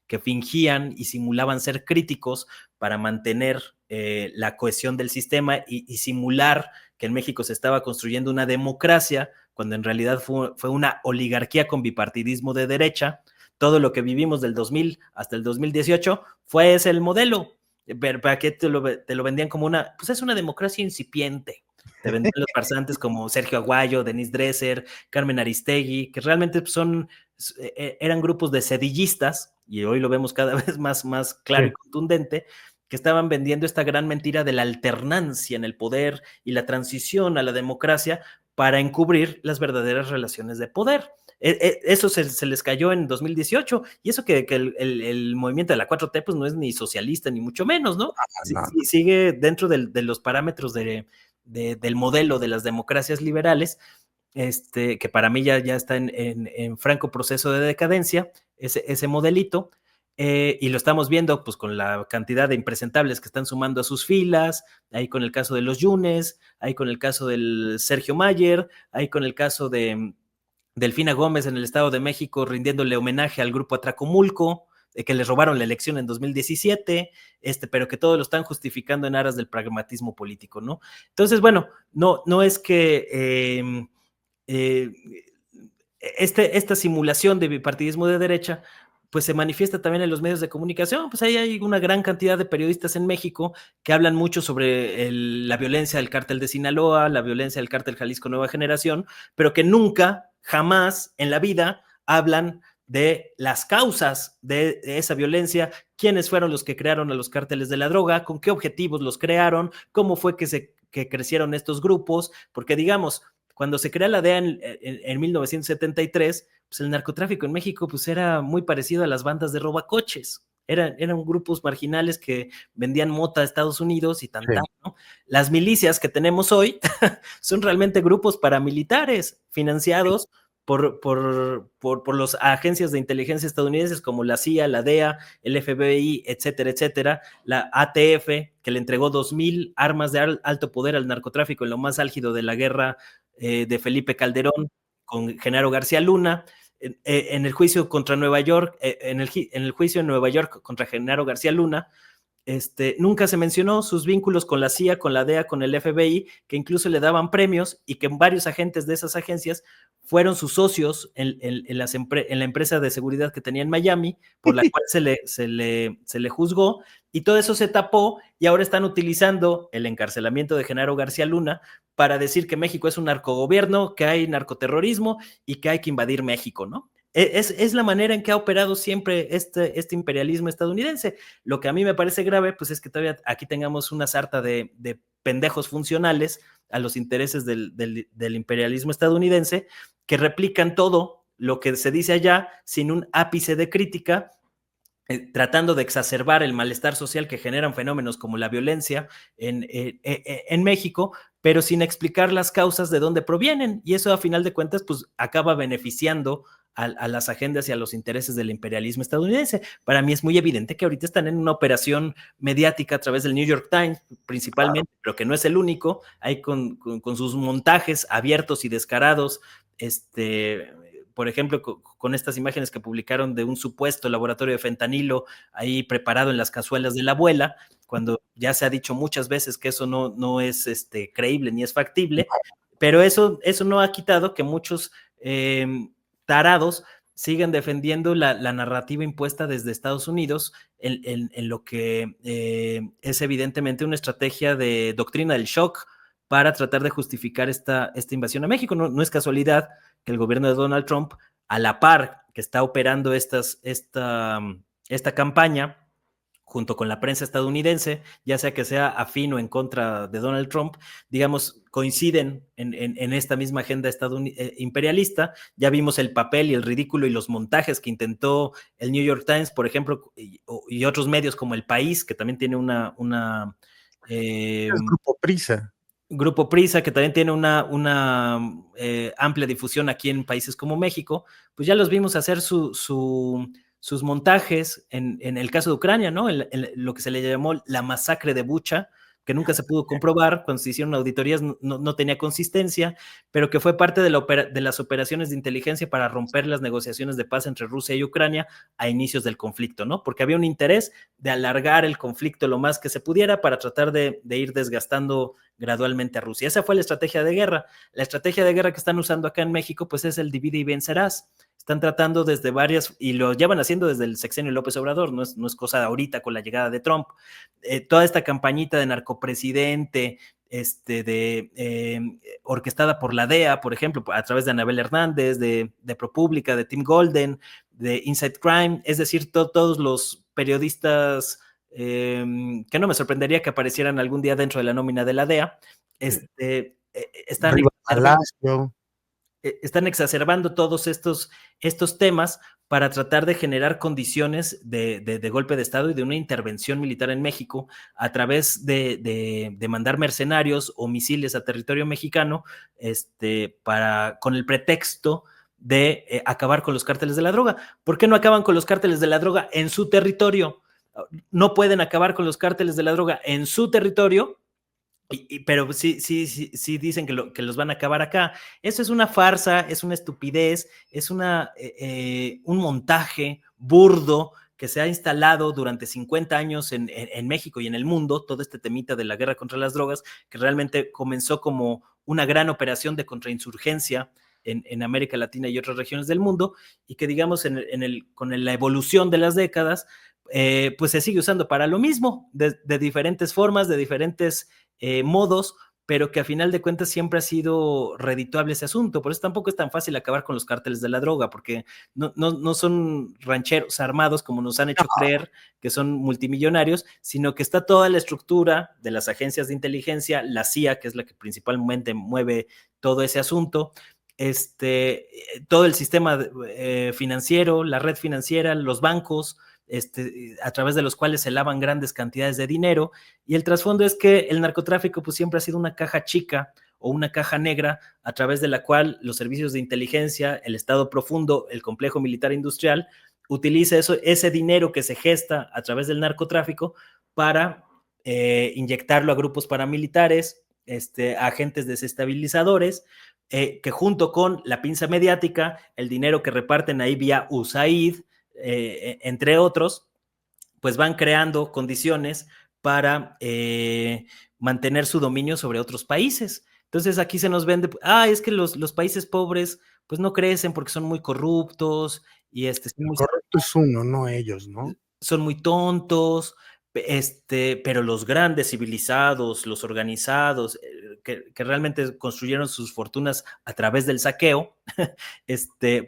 que fingían y simulaban ser críticos para mantener la cohesión del sistema y simular que en México se estaba construyendo una democracia, cuando en realidad fue una oligarquía con bipartidismo de derecha. Todo lo que vivimos del 2000 hasta el 2018 fue ese el modelo. ¿Para qué te lo vendían como pues es una democracia incipiente? Te vendían los farsantes como Sergio Aguayo, Denise Dresser, Carmen Aristegui, que realmente eran grupos de sedillistas, y hoy lo vemos cada vez más claro y contundente, que estaban vendiendo esta gran mentira de la alternancia en el poder y la transición a la democracia para encubrir las verdaderas relaciones de poder. Eso se les cayó en 2018, y eso que el movimiento de la 4T pues no es ni socialista ni mucho menos, ¿no? Sigue dentro de los parámetros del modelo de las democracias liberales, que para mí ya está en franco proceso de decadencia, ese modelito. Y lo estamos viendo pues con la cantidad de impresentables que están sumando a sus filas, ahí con el caso de los Yunes, ahí con el caso del Sergio Mayer, ahí con el caso de Delfina Gómez en el Estado de México rindiéndole homenaje al grupo Atracomulco, que les robaron la elección en 2017, pero que todo lo están justificando en aras del pragmatismo político, ¿no? Entonces, bueno, no es que esta simulación de bipartidismo de derecha pues se manifiesta también en los medios de comunicación. Pues ahí hay una gran cantidad de periodistas en México que hablan mucho sobre la violencia del cártel de Sinaloa, la violencia del cártel Jalisco Nueva Generación, pero que nunca, jamás en la vida hablan de las causas de esa violencia, quiénes fueron los que crearon a los cárteles de la droga, con qué objetivos los crearon, cómo fue que crecieron estos grupos, porque digamos, cuando se crea la DEA en 1973, pues el narcotráfico en México pues era muy parecido a las bandas de robacoches. Eran grupos marginales que vendían mota a Estados Unidos y tanta, ¿no? Las milicias que tenemos hoy son realmente grupos paramilitares financiados por las agencias de inteligencia estadounidenses como la CIA, la DEA, el FBI, etcétera, etcétera, la ATF, que le entregó 2,000 armas de alto poder al narcotráfico en lo más álgido de la guerra de Felipe Calderón con Genaro García Luna. En el juicio contra Nueva York, en el juicio en Nueva York contra Genaro García Luna, nunca se mencionó sus vínculos con la CIA, con la DEA, con el FBI, que incluso le daban premios, y que varios agentes de esas agencias fueron sus socios en la empresa de seguridad que tenía en Miami, por la cual se le juzgó, y todo eso se tapó, y ahora están utilizando el encarcelamiento de Genaro García Luna para decir que México es un narcogobierno, que hay narcoterrorismo y que hay que invadir México, ¿no? Es la manera en que ha operado siempre este imperialismo estadounidense. Lo que a mí me parece grave, pues es que todavía aquí tengamos una sarta de pendejos funcionales a los intereses del imperialismo estadounidense que replican todo lo que se dice allá sin un ápice de crítica, tratando de exacerbar el malestar social que generan fenómenos como la violencia en México, pero sin explicar las causas de dónde provienen. Y eso, a final de cuentas, pues acaba beneficiando a las agendas y a los intereses del imperialismo estadounidense. Para mí es muy evidente que ahorita están en una operación mediática a través del New York Times, principalmente, pero que no es el único, hay con sus montajes abiertos y descarados, por ejemplo, con estas imágenes que publicaron de un supuesto laboratorio de fentanilo ahí preparado en las cazuelas de la abuela, cuando ya se ha dicho muchas veces que eso no es creíble ni es factible, pero eso no ha quitado que muchos tarados siguen defendiendo la narrativa impuesta desde Estados Unidos en lo que es evidentemente una estrategia de doctrina del shock para tratar de justificar esta invasión a México. No es casualidad que el gobierno de Donald Trump, a la par que está operando esta campaña, junto con la prensa estadounidense, ya sea que sea afín o en contra de Donald Trump, digamos, coinciden en esta misma agenda imperialista. Ya vimos el papel y el ridículo y los montajes que intentó el New York Times, por ejemplo, y otros medios como El País, que también tiene el Grupo Prisa. Grupo Prisa, que también tiene una amplia difusión aquí en países como México, pues ya los vimos hacer sus montajes en el caso de Ucrania, ¿no? Lo que se le llamó la masacre de Bucha, que nunca se pudo comprobar, cuando se hicieron auditorías no tenía consistencia, pero que fue parte de las operaciones de inteligencia para romper las negociaciones de paz entre Rusia y Ucrania a inicios del conflicto, ¿no? Porque había un interés de alargar el conflicto lo más que se pudiera para tratar de ir desgastando gradualmente a Rusia. Esa fue la estrategia de guerra. La estrategia de guerra que están usando acá en México, pues es el divide y vencerás. Están tratando desde varias, y lo llevan haciendo desde el sexenio López Obrador, no es cosa de ahorita con la llegada de Trump. Toda esta campañita de narcopresidente, orquestada por la DEA, por ejemplo, a través de Anabel Hernández, de ProPublica, de Tim Golden, de Inside Crime, es decir, todos los periodistas que no me sorprendería que aparecieran algún día dentro de la nómina de la DEA, están exacerbando todos estos temas para tratar de generar condiciones de golpe de Estado y de una intervención militar en México a través de mandar mercenarios o misiles a territorio mexicano, con el pretexto de acabar con los cárteles de la droga. ¿Por qué no acaban con los cárteles de la droga en su territorio? No pueden acabar con los cárteles de la droga en su territorio, pero sí dicen que los van a acabar acá. Eso es una farsa, es una estupidez, es un montaje burdo que se ha instalado durante 50 años en México y en el mundo, todo este temita de la guerra contra las drogas, que realmente comenzó como una gran operación de contrainsurgencia en América Latina y otras regiones del mundo, y que digamos con la evolución de las décadas, pues se sigue usando para lo mismo, de diferentes formas, de diferentes modos, pero que a final de cuentas siempre ha sido redituable ese asunto. Por eso tampoco es tan fácil acabar con los cárteles de la droga, porque no son rancheros armados como nos han hecho creer que son multimillonarios, sino que está toda la estructura de las agencias de inteligencia, la CIA, que es la que principalmente mueve todo ese asunto, todo el sistema financiero, la red financiera, los bancos, a través de los cuales se lavan grandes cantidades de dinero, y el trasfondo es que el narcotráfico pues siempre ha sido una caja chica o una caja negra a través de la cual los servicios de inteligencia, el Estado profundo, el complejo militar industrial, utiliza ese dinero que se gesta a través del narcotráfico para inyectarlo a grupos paramilitares, a agentes desestabilizadores, que junto con la pinza mediática, el dinero que reparten ahí vía USAID, entre otros, pues van creando condiciones para mantener su dominio sobre otros países. Entonces aquí se nos vende, es que los países pobres pues no crecen porque son muy corruptos y corrupto es uno, no ellos, ¿no? Son muy tontos, pero los grandes civilizados, los organizados, que realmente construyeron sus fortunas a través del saqueo,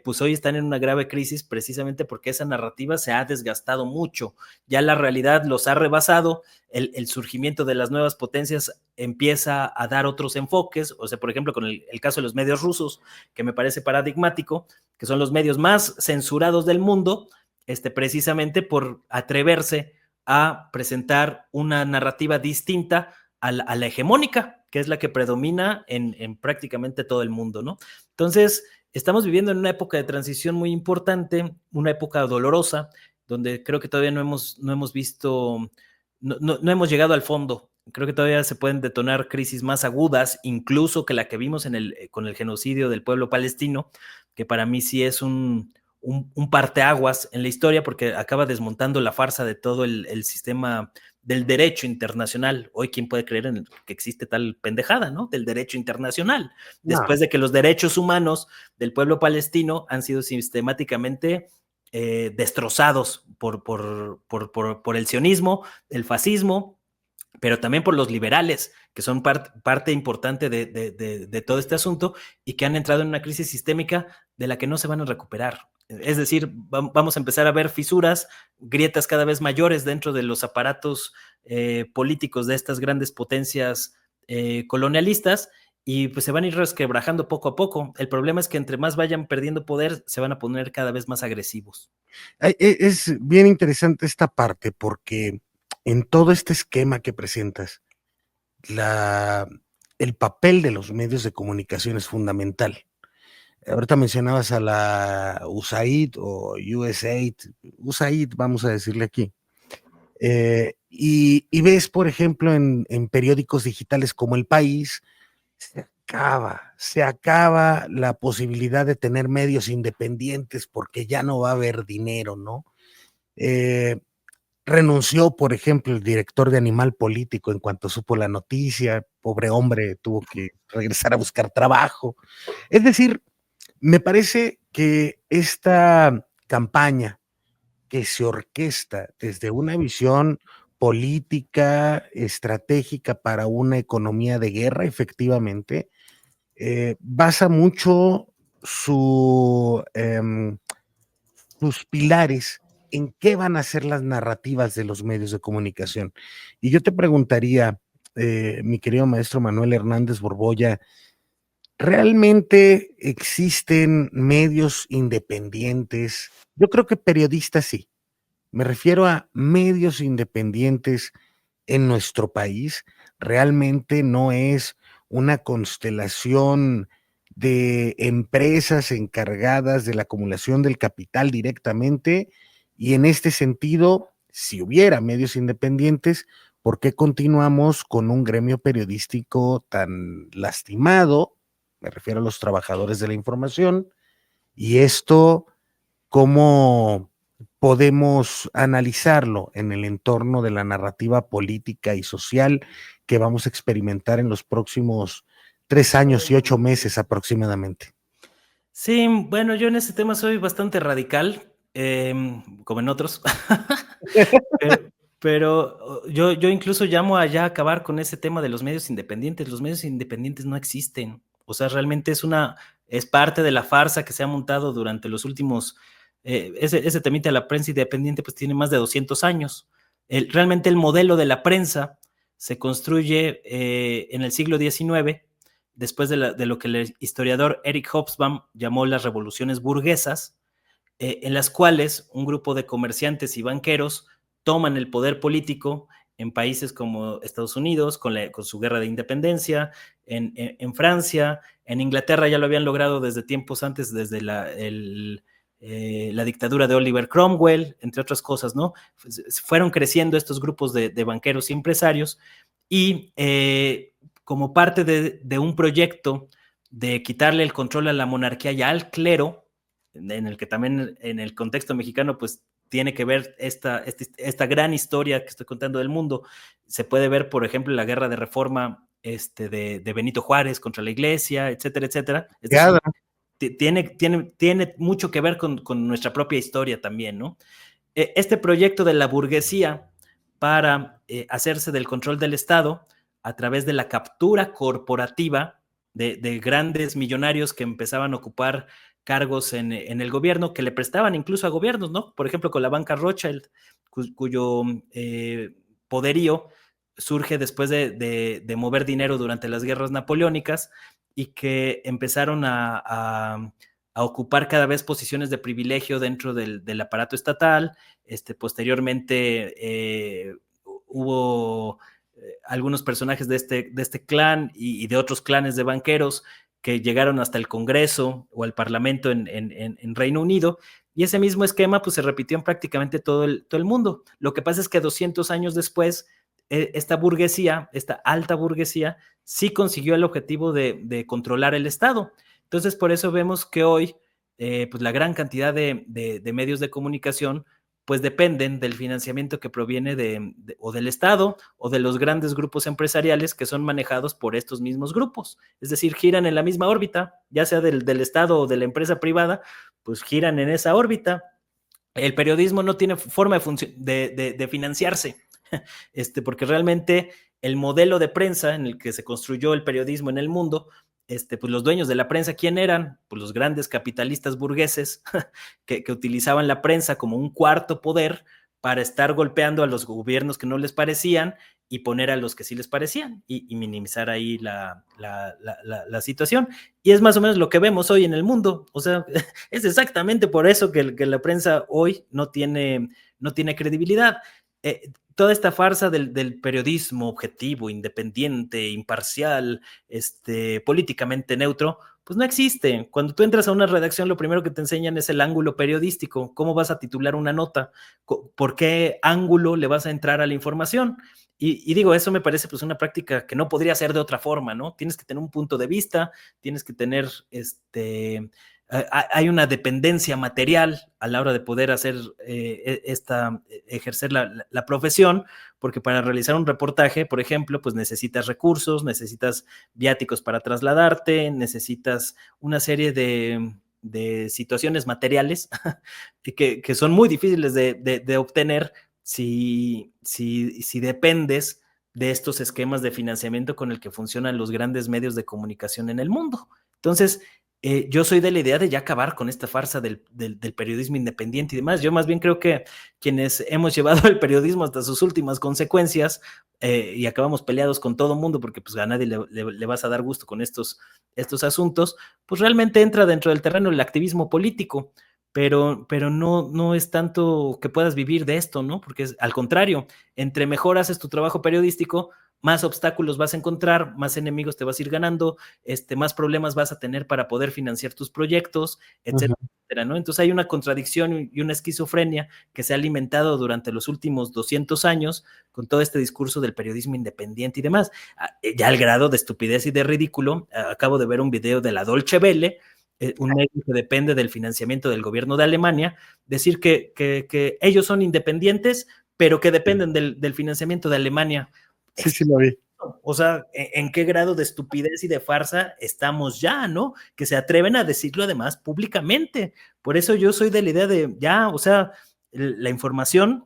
pues hoy están en una grave crisis precisamente porque esa narrativa se ha desgastado mucho. Ya la realidad los ha rebasado, el surgimiento de las nuevas potencias empieza a dar otros enfoques, o sea, por ejemplo, con el caso de los medios rusos, que me parece paradigmático, que son los medios más censurados del mundo, precisamente por atreverse a presentar una narrativa distinta a la hegemónica, que es la que predomina en prácticamente todo el mundo, ¿no? Entonces, estamos viviendo en una época de transición muy importante, una época dolorosa, donde creo que todavía no hemos visto, no hemos llegado al fondo. Creo que todavía se pueden detonar crisis más agudas, incluso que la que vimos con el genocidio del pueblo palestino, que para mí sí es un parteaguas en la historia, porque acaba desmontando la farsa de todo el sistema del derecho internacional. Hoy, ¿quién puede creer en que existe tal pendejada, ¿no? Del derecho internacional, después de que los derechos humanos del pueblo palestino han sido sistemáticamente destrozados por el sionismo, el fascismo, pero también por los liberales, que son parte importante de todo este asunto y que han entrado en una crisis sistémica de la que no se van a recuperar. Es decir, vamos a empezar a ver fisuras, grietas cada vez mayores dentro de los aparatos políticos de estas grandes potencias colonialistas, y pues se van a ir resquebrajando poco a poco. El problema es que entre más vayan perdiendo poder, se van a poner cada vez más agresivos. Es bien interesante esta parte porque en todo este esquema que presentas, el papel de los medios de comunicación es fundamental. Ahorita mencionabas a la USAID o USAID, USAID vamos a decirle aquí, y ves, por ejemplo, en periódicos digitales como El País, se acaba la posibilidad de tener medios independientes porque ya no va a haber dinero, ¿no? Renunció, por ejemplo, el director de Animal Político en cuanto supo la noticia, pobre hombre, tuvo que regresar a buscar trabajo. Es decir, me parece que esta campaña que se orquesta desde una visión política, estratégica para una economía de guerra, efectivamente, basa mucho sus pilares en qué van a ser las narrativas de los medios de comunicación. Y yo te preguntaría, mi querido maestro Manuel Hernández Borbolla, ¿realmente existen medios independientes? Yo creo que periodistas sí. Me refiero a medios independientes en nuestro país. Realmente no es una constelación de empresas encargadas de la acumulación del capital directamente, y en este sentido, si hubiera medios independientes, ¿por qué continuamos con un gremio periodístico tan lastimado? Me refiero a los trabajadores de la información. Y esto, ¿cómo podemos analizarlo en el entorno de la narrativa política y social que vamos a experimentar en los próximos 3 años y 8 meses aproximadamente? Sí, bueno, yo en ese tema soy bastante radical, como en otros. Pero yo incluso llamo a ya acabar con ese tema de los medios independientes. Los medios independientes no existen. O sea, realmente es parte de la farsa que se ha montado durante los últimos, ese temita de la prensa independiente pues tiene más de 200 años. Realmente el modelo de la prensa se construye en el siglo XIX, después de lo que el historiador Eric Hobsbawm llamó las revoluciones burguesas, en las cuales un grupo de comerciantes y banqueros toman el poder político en países como Estados Unidos, con su guerra de independencia, en Francia, en Inglaterra ya lo habían logrado desde tiempos antes, desde la dictadura de Oliver Cromwell, entre otras cosas, ¿no? Fueron creciendo estos grupos de banqueros y empresarios, y como parte de un proyecto de quitarle el control a la monarquía y al clero, en el que también en el contexto mexicano pues tiene que ver esta gran historia que estoy contando del mundo. Se puede ver, por ejemplo, la guerra de reforma de Benito Juárez contra la iglesia, etcétera, etcétera. Tiene mucho que ver con nuestra propia historia también, ¿no? Este proyecto de la burguesía para hacerse del control del Estado a través de la captura corporativa de grandes millonarios que empezaban a ocupar cargos en el gobierno, que le prestaban incluso a gobiernos, ¿no? Por ejemplo, con la banca Rothschild, cuyo poderío surge después de mover dinero durante las guerras napoleónicas y que empezaron a ocupar cada vez posiciones de privilegio dentro del aparato estatal. Posteriormente hubo algunos personajes de este clan y de otros clanes de banqueros que llegaron hasta el Congreso o el Parlamento en Reino Unido, y ese mismo esquema pues se repitió en prácticamente todo el mundo. Lo que pasa es que 200 años después, esta burguesía, esta alta burguesía, sí consiguió el objetivo de controlar el Estado. Entonces, por eso vemos que hoy, pues la gran cantidad de medios de comunicación pues dependen del financiamiento que proviene o del Estado o de los grandes grupos empresariales que son manejados por estos mismos grupos. Es decir, giran en la misma órbita, ya sea del Estado o de la empresa privada, pues giran en esa órbita. El periodismo no tiene forma de financiarse, porque realmente el modelo de prensa en el que se construyó el periodismo en el mundo, pues los dueños de la prensa, ¿quién eran? Pues los grandes capitalistas burgueses que utilizaban la prensa como un cuarto poder para estar golpeando a los gobiernos que no les parecían y poner a los que sí les parecían y minimizar ahí la situación. Y es más o menos lo que vemos hoy en el mundo. O sea, es exactamente por eso que la prensa hoy no tiene credibilidad. Toda esta farsa del periodismo objetivo, independiente, imparcial, políticamente neutro, pues no existe. Cuando tú entras a una redacción, lo primero que te enseñan es el ángulo periodístico, cómo vas a titular una nota, por qué ángulo le vas a entrar a la información. Y digo, eso me parece pues una práctica que no podría ser de otra forma, ¿no? Tienes que tener un punto de vista, tienes que tener hay una dependencia material a la hora de poder hacer ejercer la profesión, porque para realizar un reportaje, por ejemplo, pues necesitas recursos, necesitas viáticos para trasladarte, necesitas una serie de situaciones materiales que son muy difíciles de obtener si dependes de estos esquemas de financiamiento con el que funcionan los grandes medios de comunicación en el mundo. Entonces, yo soy de la idea de ya acabar con esta farsa del periodismo independiente y demás. Yo más bien creo que quienes hemos llevado el periodismo hasta sus últimas consecuencias y acabamos peleados con todo mundo porque pues a nadie le vas a dar gusto con estos asuntos, pues realmente entra dentro del terreno del activismo político, pero no es tanto que puedas vivir de esto, ¿no? Porque al contrario, entre mejor haces tu trabajo periodístico, más obstáculos vas a encontrar, más enemigos te vas a ir ganando, más problemas vas a tener para poder financiar tus proyectos, etcétera, etcétera, ¿no? Entonces hay una contradicción y una esquizofrenia que se ha alimentado durante los últimos 200 años con todo este discurso del periodismo independiente y demás. Ya al grado de estupidez y de ridículo, acabo de ver un video de la Deutsche Welle, un medio que depende del financiamiento del gobierno de Alemania, decir que ellos son independientes, pero que dependen del financiamiento de Alemania. Sí, lo vi. O sea, ¿en qué grado de estupidez y de farsa estamos ya, no? Que se atreven a decirlo además públicamente. Por eso yo soy de la idea de ya, o sea, la información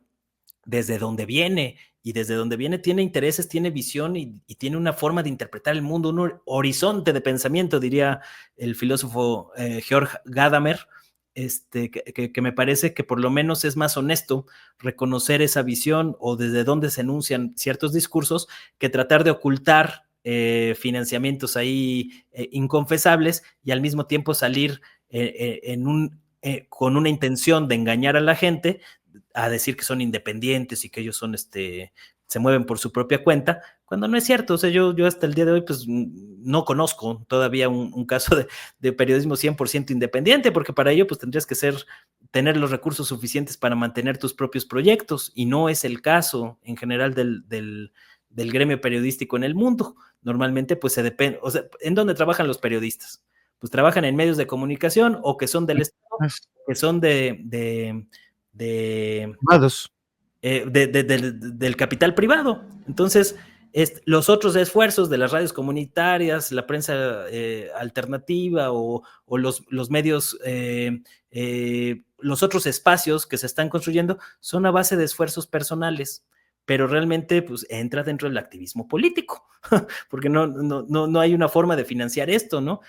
desde donde viene y desde donde viene tiene intereses, tiene visión y tiene una forma de interpretar el mundo, un horizonte de pensamiento, diría el filósofo Georg Gadamer, que me parece que por lo menos es más honesto reconocer esa visión o desde dónde se enuncian ciertos discursos que tratar de ocultar financiamientos ahí inconfesables y al mismo tiempo salir con una intención de engañar a la gente a decir que son independientes y que ellos son se mueven por su propia cuenta, cuando no es cierto. O sea, yo hasta el día de hoy pues no conozco todavía un caso de periodismo 100% independiente, porque para ello pues tendrías que tener los recursos suficientes para mantener tus propios proyectos, y no es el caso en general del gremio periodístico en el mundo. Normalmente pues se depende, o sea, ¿en dónde trabajan los periodistas? Pues trabajan en medios de comunicación o que son del Estado, que son del capital privado. Entonces, los otros esfuerzos de las radios comunitarias, la prensa alternativa o los medios, los otros espacios que se están construyendo son a base de esfuerzos personales, pero realmente pues entra dentro del activismo político, porque no hay una forma de financiar esto, ¿no?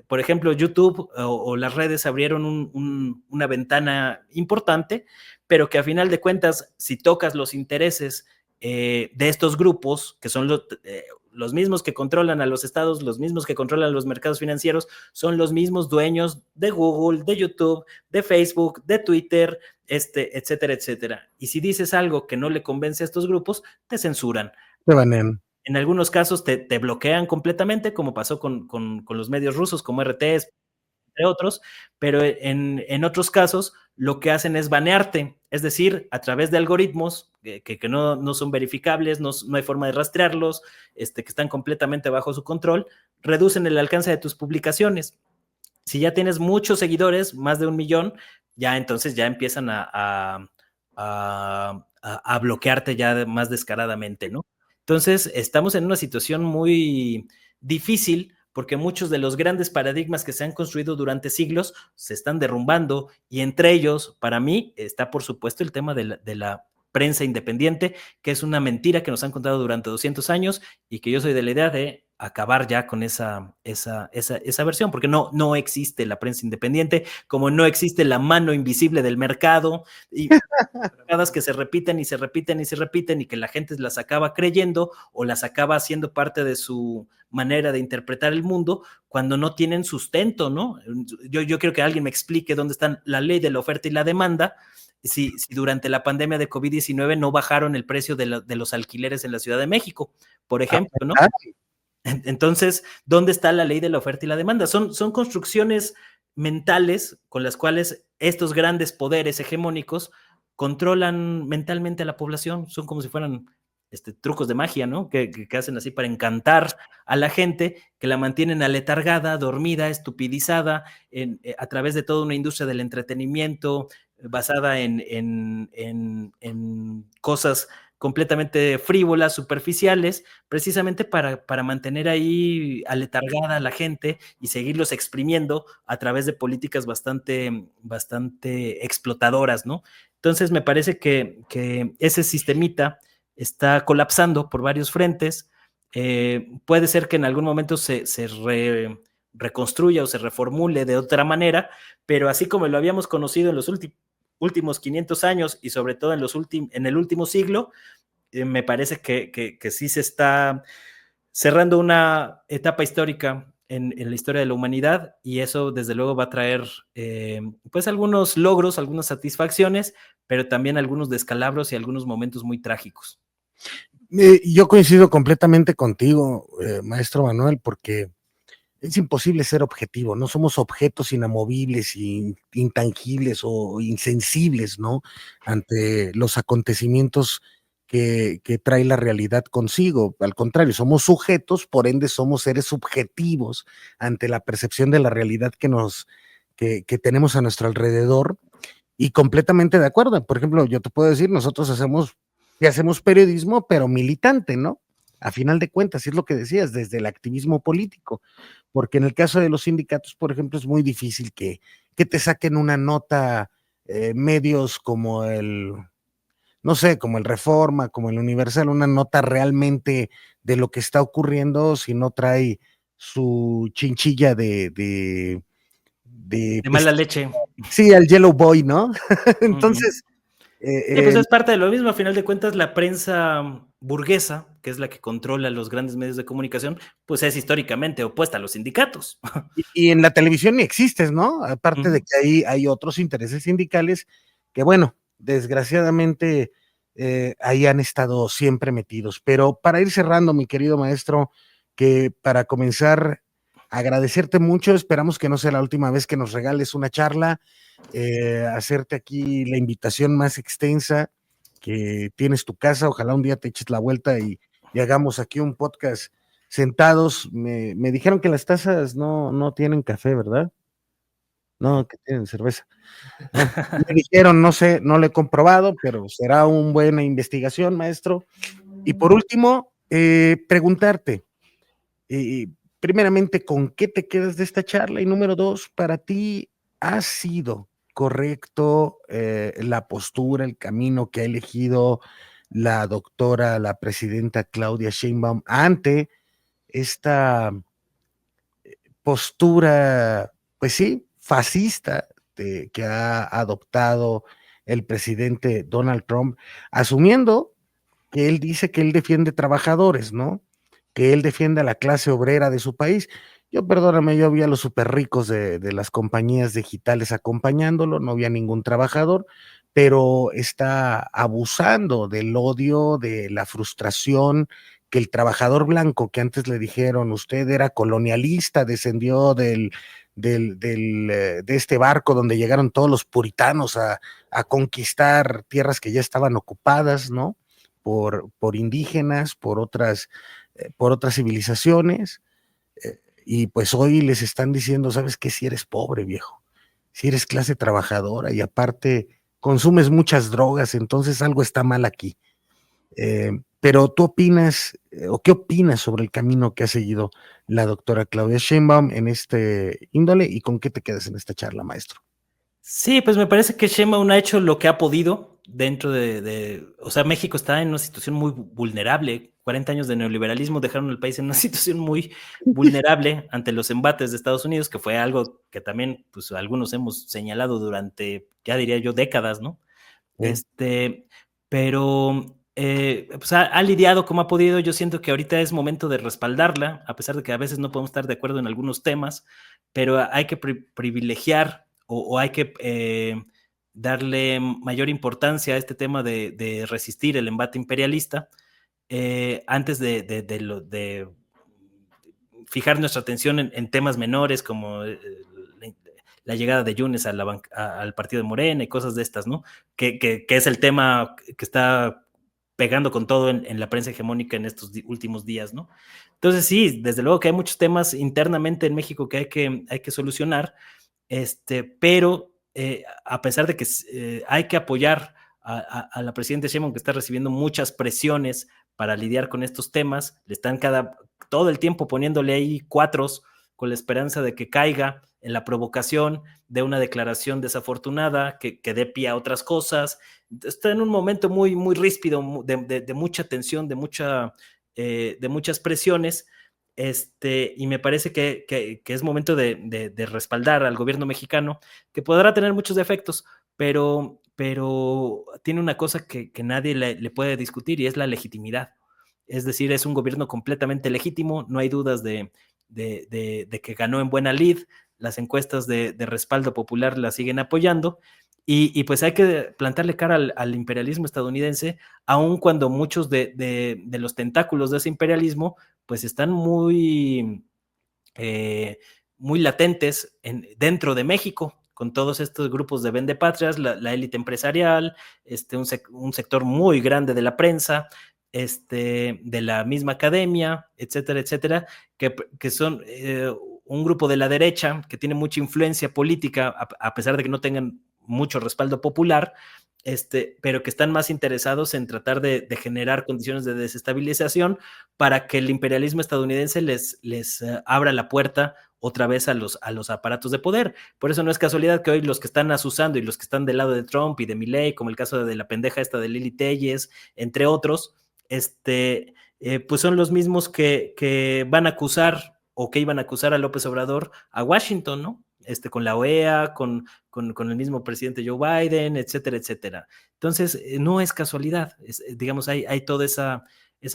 Por ejemplo, YouTube o las redes abrieron una ventana importante, pero que a final de cuentas, si tocas los intereses de estos grupos, que son los mismos que controlan a los estados, los mismos que controlan los mercados financieros, son los mismos dueños de Google, de YouTube, de Facebook, de Twitter, etcétera, etcétera. Y si dices algo que no le convence a estos grupos, te censuran. Te banean. En algunos casos te bloquean completamente, como pasó con los medios rusos, como RT, entre otros, pero en otros casos lo que hacen es banearte, es decir, a través de algoritmos que no son verificables, no hay forma de rastrearlos, que están completamente bajo su control, reducen el alcance de tus publicaciones. Si ya tienes muchos seguidores, más de 1 millón, ya entonces ya empiezan a bloquearte ya más descaradamente, ¿no? Entonces, estamos en una situación muy difícil porque muchos de los grandes paradigmas que se han construido durante siglos se están derrumbando y entre ellos, para mí, está por supuesto el tema de la prensa independiente, que es una mentira que nos han contado durante 200 años y que yo soy de la idea de acabar ya con esa versión, porque no existe la prensa independiente, como no existe la mano invisible del mercado, y que se repiten y se repiten y se repiten y que la gente las acaba creyendo o las acaba haciendo parte de su manera de interpretar el mundo cuando no tienen sustento, ¿no? Yo quiero que alguien me explique dónde están la ley de la oferta y la demanda, si durante la pandemia de COVID-19 no bajaron el precio de los alquileres en la Ciudad de México, por ejemplo, ¿no? Entonces, ¿dónde está la ley de la oferta y la demanda? Son construcciones mentales con las cuales estos grandes poderes hegemónicos controlan mentalmente a la población. Son como si fueran trucos de magia, ¿no? Que hacen así para encantar a la gente, que la mantienen aletargada, dormida, estupidizada, a través de toda una industria del entretenimiento basada en cosas completamente frívolas, superficiales, precisamente para mantener ahí aletargada a la gente y seguirlos exprimiendo a través de políticas bastante explotadoras, ¿no? Entonces me parece que ese sistemita está colapsando por varios frentes. Puede ser que en algún momento se reconstruya o se reformule de otra manera, pero así como lo habíamos conocido en los últimos 500 años y sobre todo en el último siglo, me parece que sí se está cerrando una etapa histórica en la historia de la humanidad y eso desde luego va a traer pues algunos logros, algunas satisfacciones, pero también algunos descalabros y algunos momentos muy trágicos. Yo coincido completamente contigo, maestro Manuel, porque es imposible ser objetivo, no somos objetos inamovibles, intangibles o insensibles, ¿no? Ante los acontecimientos que trae la realidad consigo. Al contrario, somos sujetos, por ende somos seres subjetivos ante la percepción de la realidad que tenemos a nuestro alrededor y completamente de acuerdo. Por ejemplo, yo te puedo decir, nosotros hacemos periodismo, pero militante, ¿no? A final de cuentas, es lo que decías, desde el activismo político, porque en el caso de los sindicatos, por ejemplo, es muy difícil que te saquen una nota medios como no sé, como el Reforma, como el Universal, una nota realmente de lo que está ocurriendo, si no trae su chinchilla de mala leche. Sí, al Yellow Boy, ¿no? Entonces, sí, pues es parte de lo mismo. A final de cuentas, la prensa burguesa, que es la que controla los grandes medios de comunicación, pues es históricamente opuesta a los sindicatos. Y en la televisión ni existes, ¿no? Aparte de que ahí hay otros intereses sindicales que, bueno, desgraciadamente ahí han estado siempre metidos. Pero para ir cerrando, mi querido maestro, que para comenzar, agradecerte mucho, esperamos que no sea la última vez que nos regales una charla, hacerte aquí la invitación más extensa, que tienes tu casa, ojalá un día te eches la vuelta y hagamos aquí un podcast sentados. Me dijeron que las tazas no tienen café, ¿verdad? No, que tienen cerveza. Me dijeron, no sé, no lo he comprobado, pero será una buena investigación, maestro. Y por último, preguntarte, primeramente, ¿con qué te quedas de esta charla? Y número dos, para ti, ¿ha sido correcto la postura, el camino que ha elegido la doctora, la presidenta Claudia Sheinbaum ante esta postura, pues sí, fascista que ha adoptado el presidente Donald Trump, asumiendo que él dice que él defiende trabajadores, ¿no? Que él defiende a la clase obrera de su país. Yo, perdóname, yo vi a los súper ricos de las compañías digitales acompañándolo, no había ningún trabajador, pero está abusando del odio, de la frustración, que el trabajador blanco que antes le dijeron, usted era colonialista, descendió de este barco donde llegaron todos los puritanos a conquistar tierras que ya estaban ocupadas, ¿no? Por indígenas, por otras civilizaciones, y pues hoy les están diciendo, ¿sabes qué? Si eres pobre, viejo, si eres clase trabajadora y aparte consumes muchas drogas, entonces algo está mal aquí. Pero tú opinas, o qué opinas sobre el camino que ha seguido la doctora Claudia Sheinbaum en este índole y con qué te quedas en esta charla, maestro? Sí, pues me parece que Sheinbaum ha hecho lo que ha podido dentro o sea, México está en una situación muy vulnerable. 40 años de neoliberalismo dejaron al país en una situación muy vulnerable ante los embates de Estados Unidos, que fue algo que también, pues, algunos hemos señalado durante, ya diría yo, décadas, ¿no? Sí. Pero pues ha lidiado como ha podido. Yo siento que ahorita es momento de respaldarla, a pesar de que a veces no podemos estar de acuerdo en algunos temas, pero hay que privilegiar o hay que darle mayor importancia a este tema de resistir el embate imperialista antes de fijar nuestra atención en temas menores como la llegada de Yunes al partido de Morena y cosas de estas, ¿no? Que es el tema que está pegando con todo en la prensa hegemónica en estos últimos días, ¿no? Entonces sí, desde luego que hay muchos temas internamente en México que hay que solucionar, pero a pesar de que hay que apoyar a la presidenta Sheinbaum, que está recibiendo muchas presiones para lidiar con estos temas, le están todo el tiempo poniéndole ahí cuatros con la esperanza de que caiga en la provocación de una declaración desafortunada que dé pie a otras cosas. Está en un momento muy, muy ríspido, de mucha tensión, de muchas presiones, y me parece que es momento de respaldar al gobierno mexicano, que podrá tener muchos defectos, pero tiene una cosa que nadie le puede discutir y es la legitimidad. Es decir, es un gobierno completamente legítimo, no hay dudas de que ganó en buena lid, las encuestas de respaldo popular la siguen apoyando, y pues hay que plantarle cara al imperialismo estadounidense, aun cuando muchos de los tentáculos de ese imperialismo pues están muy latentes dentro de México, con todos estos grupos de vendepatrias, la élite empresarial, un sector muy grande de la prensa, de la misma academia, etcétera, etcétera, que son un grupo de la derecha que tiene mucha influencia política, a pesar de que no tengan mucho respaldo popular, pero que están más interesados en tratar de generar condiciones de desestabilización para que el imperialismo estadounidense les abra la puerta otra vez a los aparatos de poder. Por eso no es casualidad que hoy los que están asusando y los que están del lado de Trump y de Milei, como el caso de la pendeja esta de Lili Telles, entre otros, pues son los mismos que van a acusar o que iban a acusar a López Obrador a Washington, ¿no? Con la OEA, con el mismo presidente Joe Biden, etcétera, etcétera. Entonces, no es casualidad, digamos, hay toda esa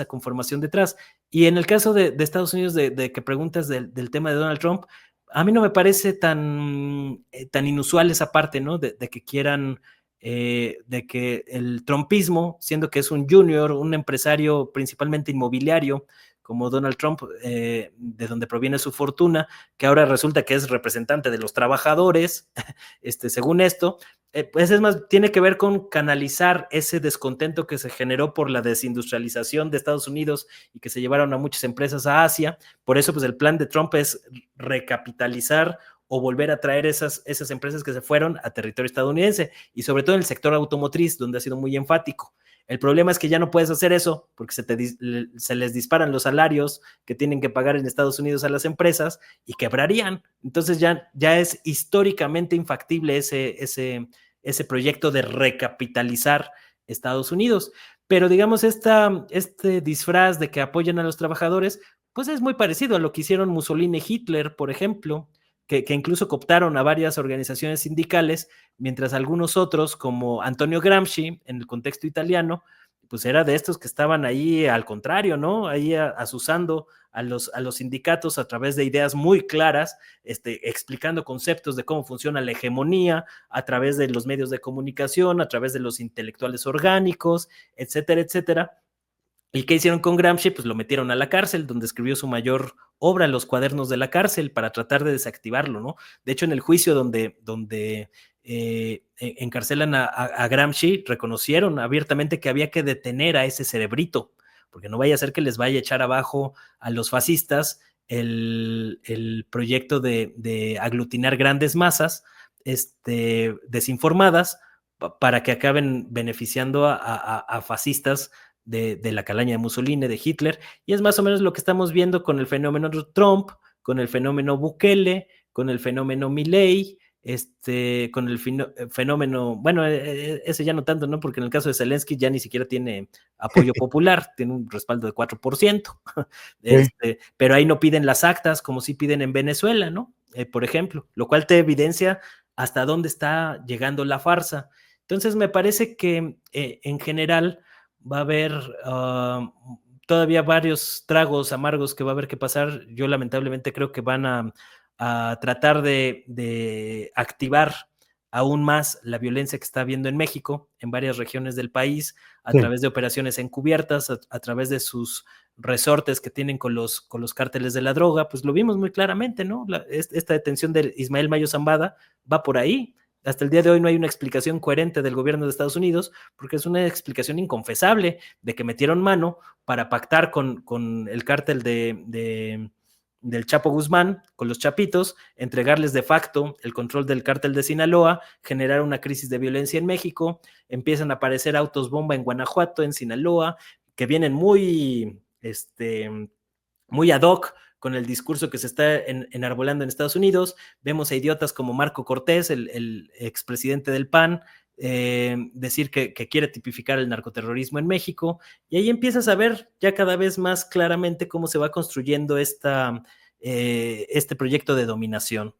conformación detrás. Y en el caso de Estados Unidos, de que preguntas del tema de Donald Trump, a mí no me parece tan inusual esa parte, ¿no? De que quieran, de que el trumpismo, siendo que es un junior, un empresario principalmente inmobiliario, como Donald Trump, de donde proviene su fortuna, que ahora resulta que es representante de los trabajadores, según esto, pues es más, tiene que ver con canalizar ese descontento que se generó por la desindustrialización de Estados Unidos y que se llevaron a muchas empresas a Asia. Por eso, pues el plan de Trump es recapitalizar o volver a traer esas empresas que se fueron a territorio estadounidense, y sobre todo en el sector automotriz, donde ha sido muy enfático. El problema es que ya no puedes hacer eso porque se les disparan los salarios que tienen que pagar en Estados Unidos a las empresas y quebrarían. Entonces ya es históricamente infactible ese proyecto de recapitalizar Estados Unidos. pero digamos, este disfraz de que apoyan a los trabajadores, pues es muy parecido a lo que hicieron Mussolini y Hitler, por ejemplo, que incluso cooptaron a varias organizaciones sindicales, mientras algunos otros, como Antonio Gramsci, en el contexto italiano, pues era de estos que estaban ahí al contrario, ¿no? Ahí asusando a los sindicatos a través de ideas muy claras, explicando conceptos de cómo funciona la hegemonía a través de los medios de comunicación, a través de los intelectuales orgánicos, etcétera, etcétera. ¿Y qué hicieron con Gramsci? Pues lo metieron a la cárcel, donde escribió su mayor obra, Los cuadernos de la cárcel, para tratar de desactivarlo, ¿no? De hecho, en el juicio donde encarcelan a Gramsci, reconocieron abiertamente que había que detener a ese cerebrito, porque no vaya a ser que les vaya a echar abajo a los fascistas el proyecto de aglutinar grandes masas desinformadas para que acaben beneficiando a fascistas de la calaña de Mussolini, de Hitler, y es más o menos lo que estamos viendo con el fenómeno Trump, con el fenómeno Bukele, con el fenómeno Milei, con el fenómeno, bueno, ese ya no tanto, ¿no? Porque en el caso de Zelensky ya ni siquiera tiene apoyo popular, tiene un respaldo de 4%, pero ahí no piden las actas como sí piden en Venezuela, ¿no? Por ejemplo, lo cual te evidencia hasta dónde está llegando la farsa. Entonces me parece que en general va a haber todavía varios tragos amargos que va a haber que pasar. Yo lamentablemente creo que van a tratar de activar aún más la violencia que está habiendo en México, en varias regiones del país, a través de operaciones encubiertas, a través de sus resortes que tienen con los cárteles de la droga. Pues lo vimos muy claramente, ¿no? Esta detención de Ismael Mayo Zambada va por ahí. Hasta el día de hoy no hay una explicación coherente del gobierno de Estados Unidos, porque es una explicación inconfesable de que metieron mano para pactar con el cártel del Chapo Guzmán, con los Chapitos, entregarles de facto el control del cártel de Sinaloa, generar una crisis de violencia en México, empiezan a aparecer autos bomba en Guanajuato, en Sinaloa, que vienen muy ad hoc con el discurso que se está enarbolando en Estados Unidos. Vemos a idiotas como Marco Cortés, el expresidente del PAN, decir que quiere tipificar el narcoterrorismo en México, y ahí empiezas a ver ya cada vez más claramente cómo se va construyendo este proyecto de dominación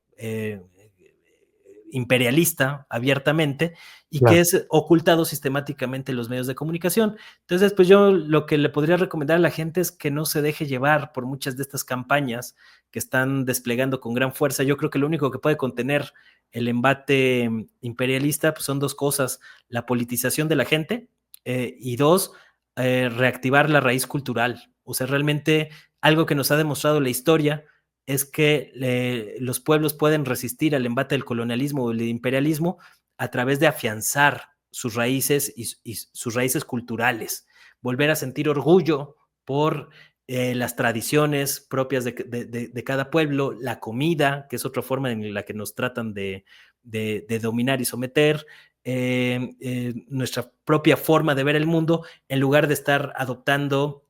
imperialista abiertamente y que es ocultado sistemáticamente en los medios de comunicación. Entonces, pues yo lo que le podría recomendar a la gente es que no se deje llevar por muchas de estas campañas que están desplegando con gran fuerza. Yo creo que lo único que puede contener el embate imperialista pues son dos cosas: la politización de la gente y dos, reactivar la raíz cultural. O sea, realmente algo que nos ha demostrado la historia es que los pueblos pueden resistir al embate del colonialismo o del imperialismo a través de afianzar sus raíces y sus raíces culturales, volver a sentir orgullo por las tradiciones propias de cada pueblo, la comida, que es otra forma en la que nos tratan de dominar y someter, nuestra propia forma de ver el mundo, en lugar de estar adoptando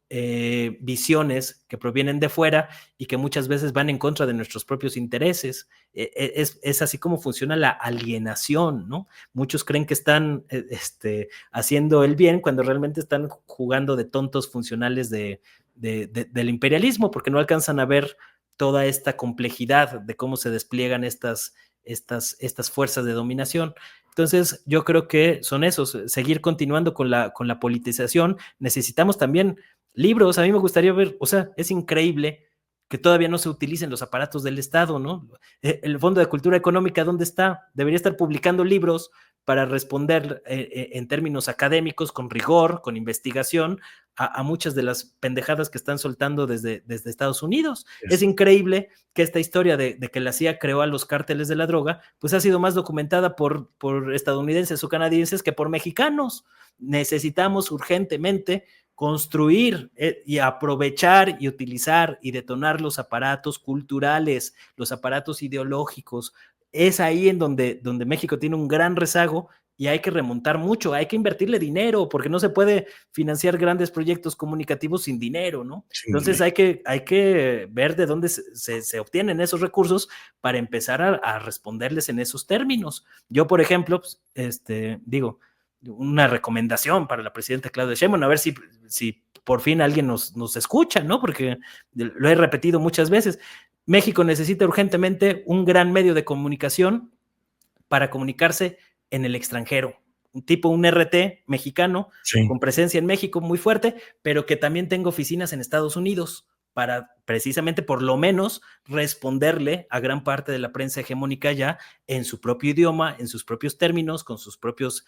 visiones que provienen de fuera y que muchas veces van en contra de nuestros propios intereses. Es así como funciona la alienación, ¿no? Muchos creen que están haciendo el bien cuando realmente están jugando de tontos funcionales del imperialismo, porque no alcanzan a ver toda esta complejidad de cómo se despliegan estas fuerzas de dominación. Entonces, yo creo que son esos, seguir continuando con la politización. Necesitamos también libros. A mí me gustaría ver, o sea, es increíble que todavía no se utilicen los aparatos del Estado, ¿no? El Fondo de Cultura Económica, ¿dónde está? Debería estar publicando libros para responder en términos académicos, con rigor, con investigación, a muchas de las pendejadas que están soltando desde Estados Unidos. Es increíble que esta historia de que la CIA creó a los cárteles de la droga, pues ha sido más documentada por estadounidenses o canadienses que por mexicanos. Necesitamos urgentemente construir y aprovechar y utilizar y detonar los aparatos culturales, los aparatos ideológicos. Es ahí en donde México tiene un gran rezago y hay que remontar mucho, hay que invertirle dinero, porque no se puede financiar grandes proyectos comunicativos sin dinero, ¿no? Entonces hay que ver de dónde se obtienen esos recursos para empezar a responderles en esos términos. Yo, por ejemplo, digo, una recomendación para la presidenta Claudia Sheinbaum, a ver si por fin alguien nos escucha, ¿no? Porque lo he repetido muchas veces. México necesita urgentemente un gran medio de comunicación para comunicarse en el extranjero, un RT mexicano, Sí. con presencia en México muy fuerte, pero que también tenga oficinas en Estados Unidos para precisamente por lo menos responderle a gran parte de la prensa hegemónica ya en su propio idioma, en sus propios términos, con sus propios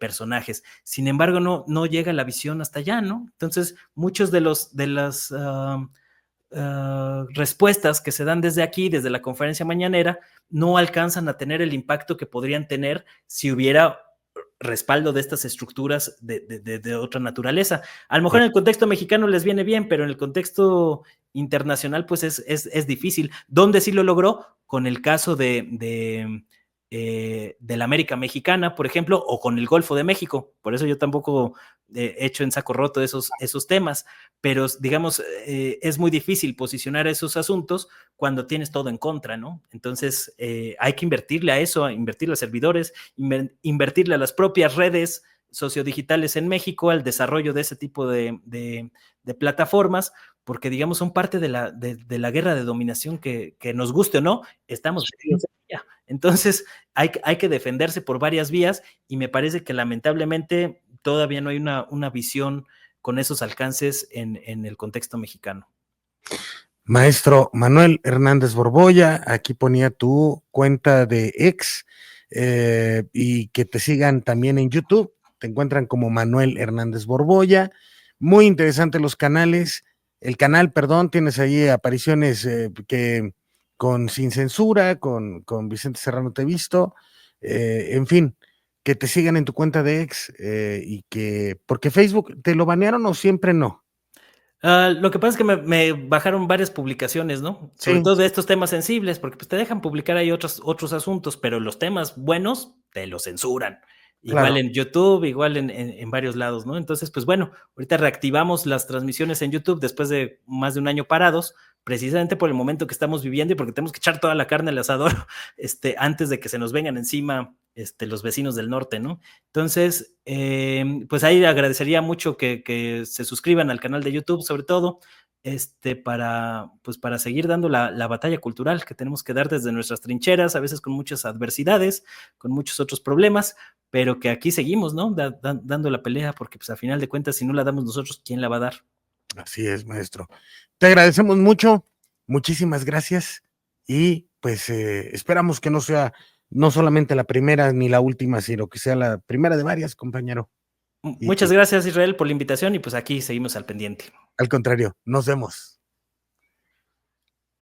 personajes. Sin embargo, no llega la visión hasta allá, ¿no? Entonces, muchos de las respuestas que se dan desde aquí, desde la conferencia mañanera, no alcanzan a tener el impacto que podrían tener si hubiera respaldo de estas estructuras de otra naturaleza. A lo mejor en el contexto mexicano les viene bien, pero en el contexto internacional pues es difícil. ¿Dónde sí lo logró? Con el caso de la América Mexicana, por ejemplo, o con el Golfo de México. Por eso yo tampoco he hecho en saco roto esos temas, pero digamos, es muy difícil posicionar esos asuntos cuando tienes todo en contra, ¿no? Entonces, hay que invertirle a eso, a invertirle a servidores, invertirle a las propias redes sociodigitales en México, al desarrollo de ese tipo de plataformas, porque digamos son parte de la guerra de dominación que nos guste o no, estamos metidos en ella. Entonces hay que defenderse por varias vías y me parece que lamentablemente todavía no hay una visión con esos alcances en el contexto mexicano. Maestro Manuel Hernández Borboya, aquí ponía tu cuenta de X y que te sigan también en YouTube. Te encuentran como Manuel Hernández Borboya. Muy interesante los canales. El canal, perdón, tienes ahí apariciones que con Sin Censura, con Vicente Serrano Te he visto. En fin, que te sigan en tu cuenta de X y que, porque Facebook, ¿te lo banearon o siempre no? Lo que pasa es que me bajaron varias publicaciones, ¿no? Sobre Sí, todo de estos temas sensibles, porque pues te dejan publicar ahí otros asuntos, pero los temas buenos te los censuran. Igual claro. en YouTube, igual en varios lados, ¿no? Entonces, pues bueno, ahorita reactivamos las transmisiones en YouTube después de más de un año parados, precisamente por el momento que estamos viviendo y porque tenemos que echar toda la carne al asador, antes de que se nos vengan encima, los vecinos del norte, ¿no? Entonces, pues ahí agradecería mucho que se suscriban al canal de YouTube, sobre todo, para seguir dando la batalla cultural que tenemos que dar desde nuestras trincheras, a veces con muchas adversidades, con muchos otros problemas, pero que aquí seguimos, ¿no? Dando la pelea, porque pues a final de cuentas, si no la damos nosotros, ¿quién la va a dar? Así es, maestro. Te agradecemos mucho, muchísimas gracias y pues esperamos que no sea no solamente la primera ni la última, sino que sea la primera de varias, compañero. Muchas gracias, Israel, por la invitación y pues aquí seguimos al pendiente. Al contrario, nos vemos.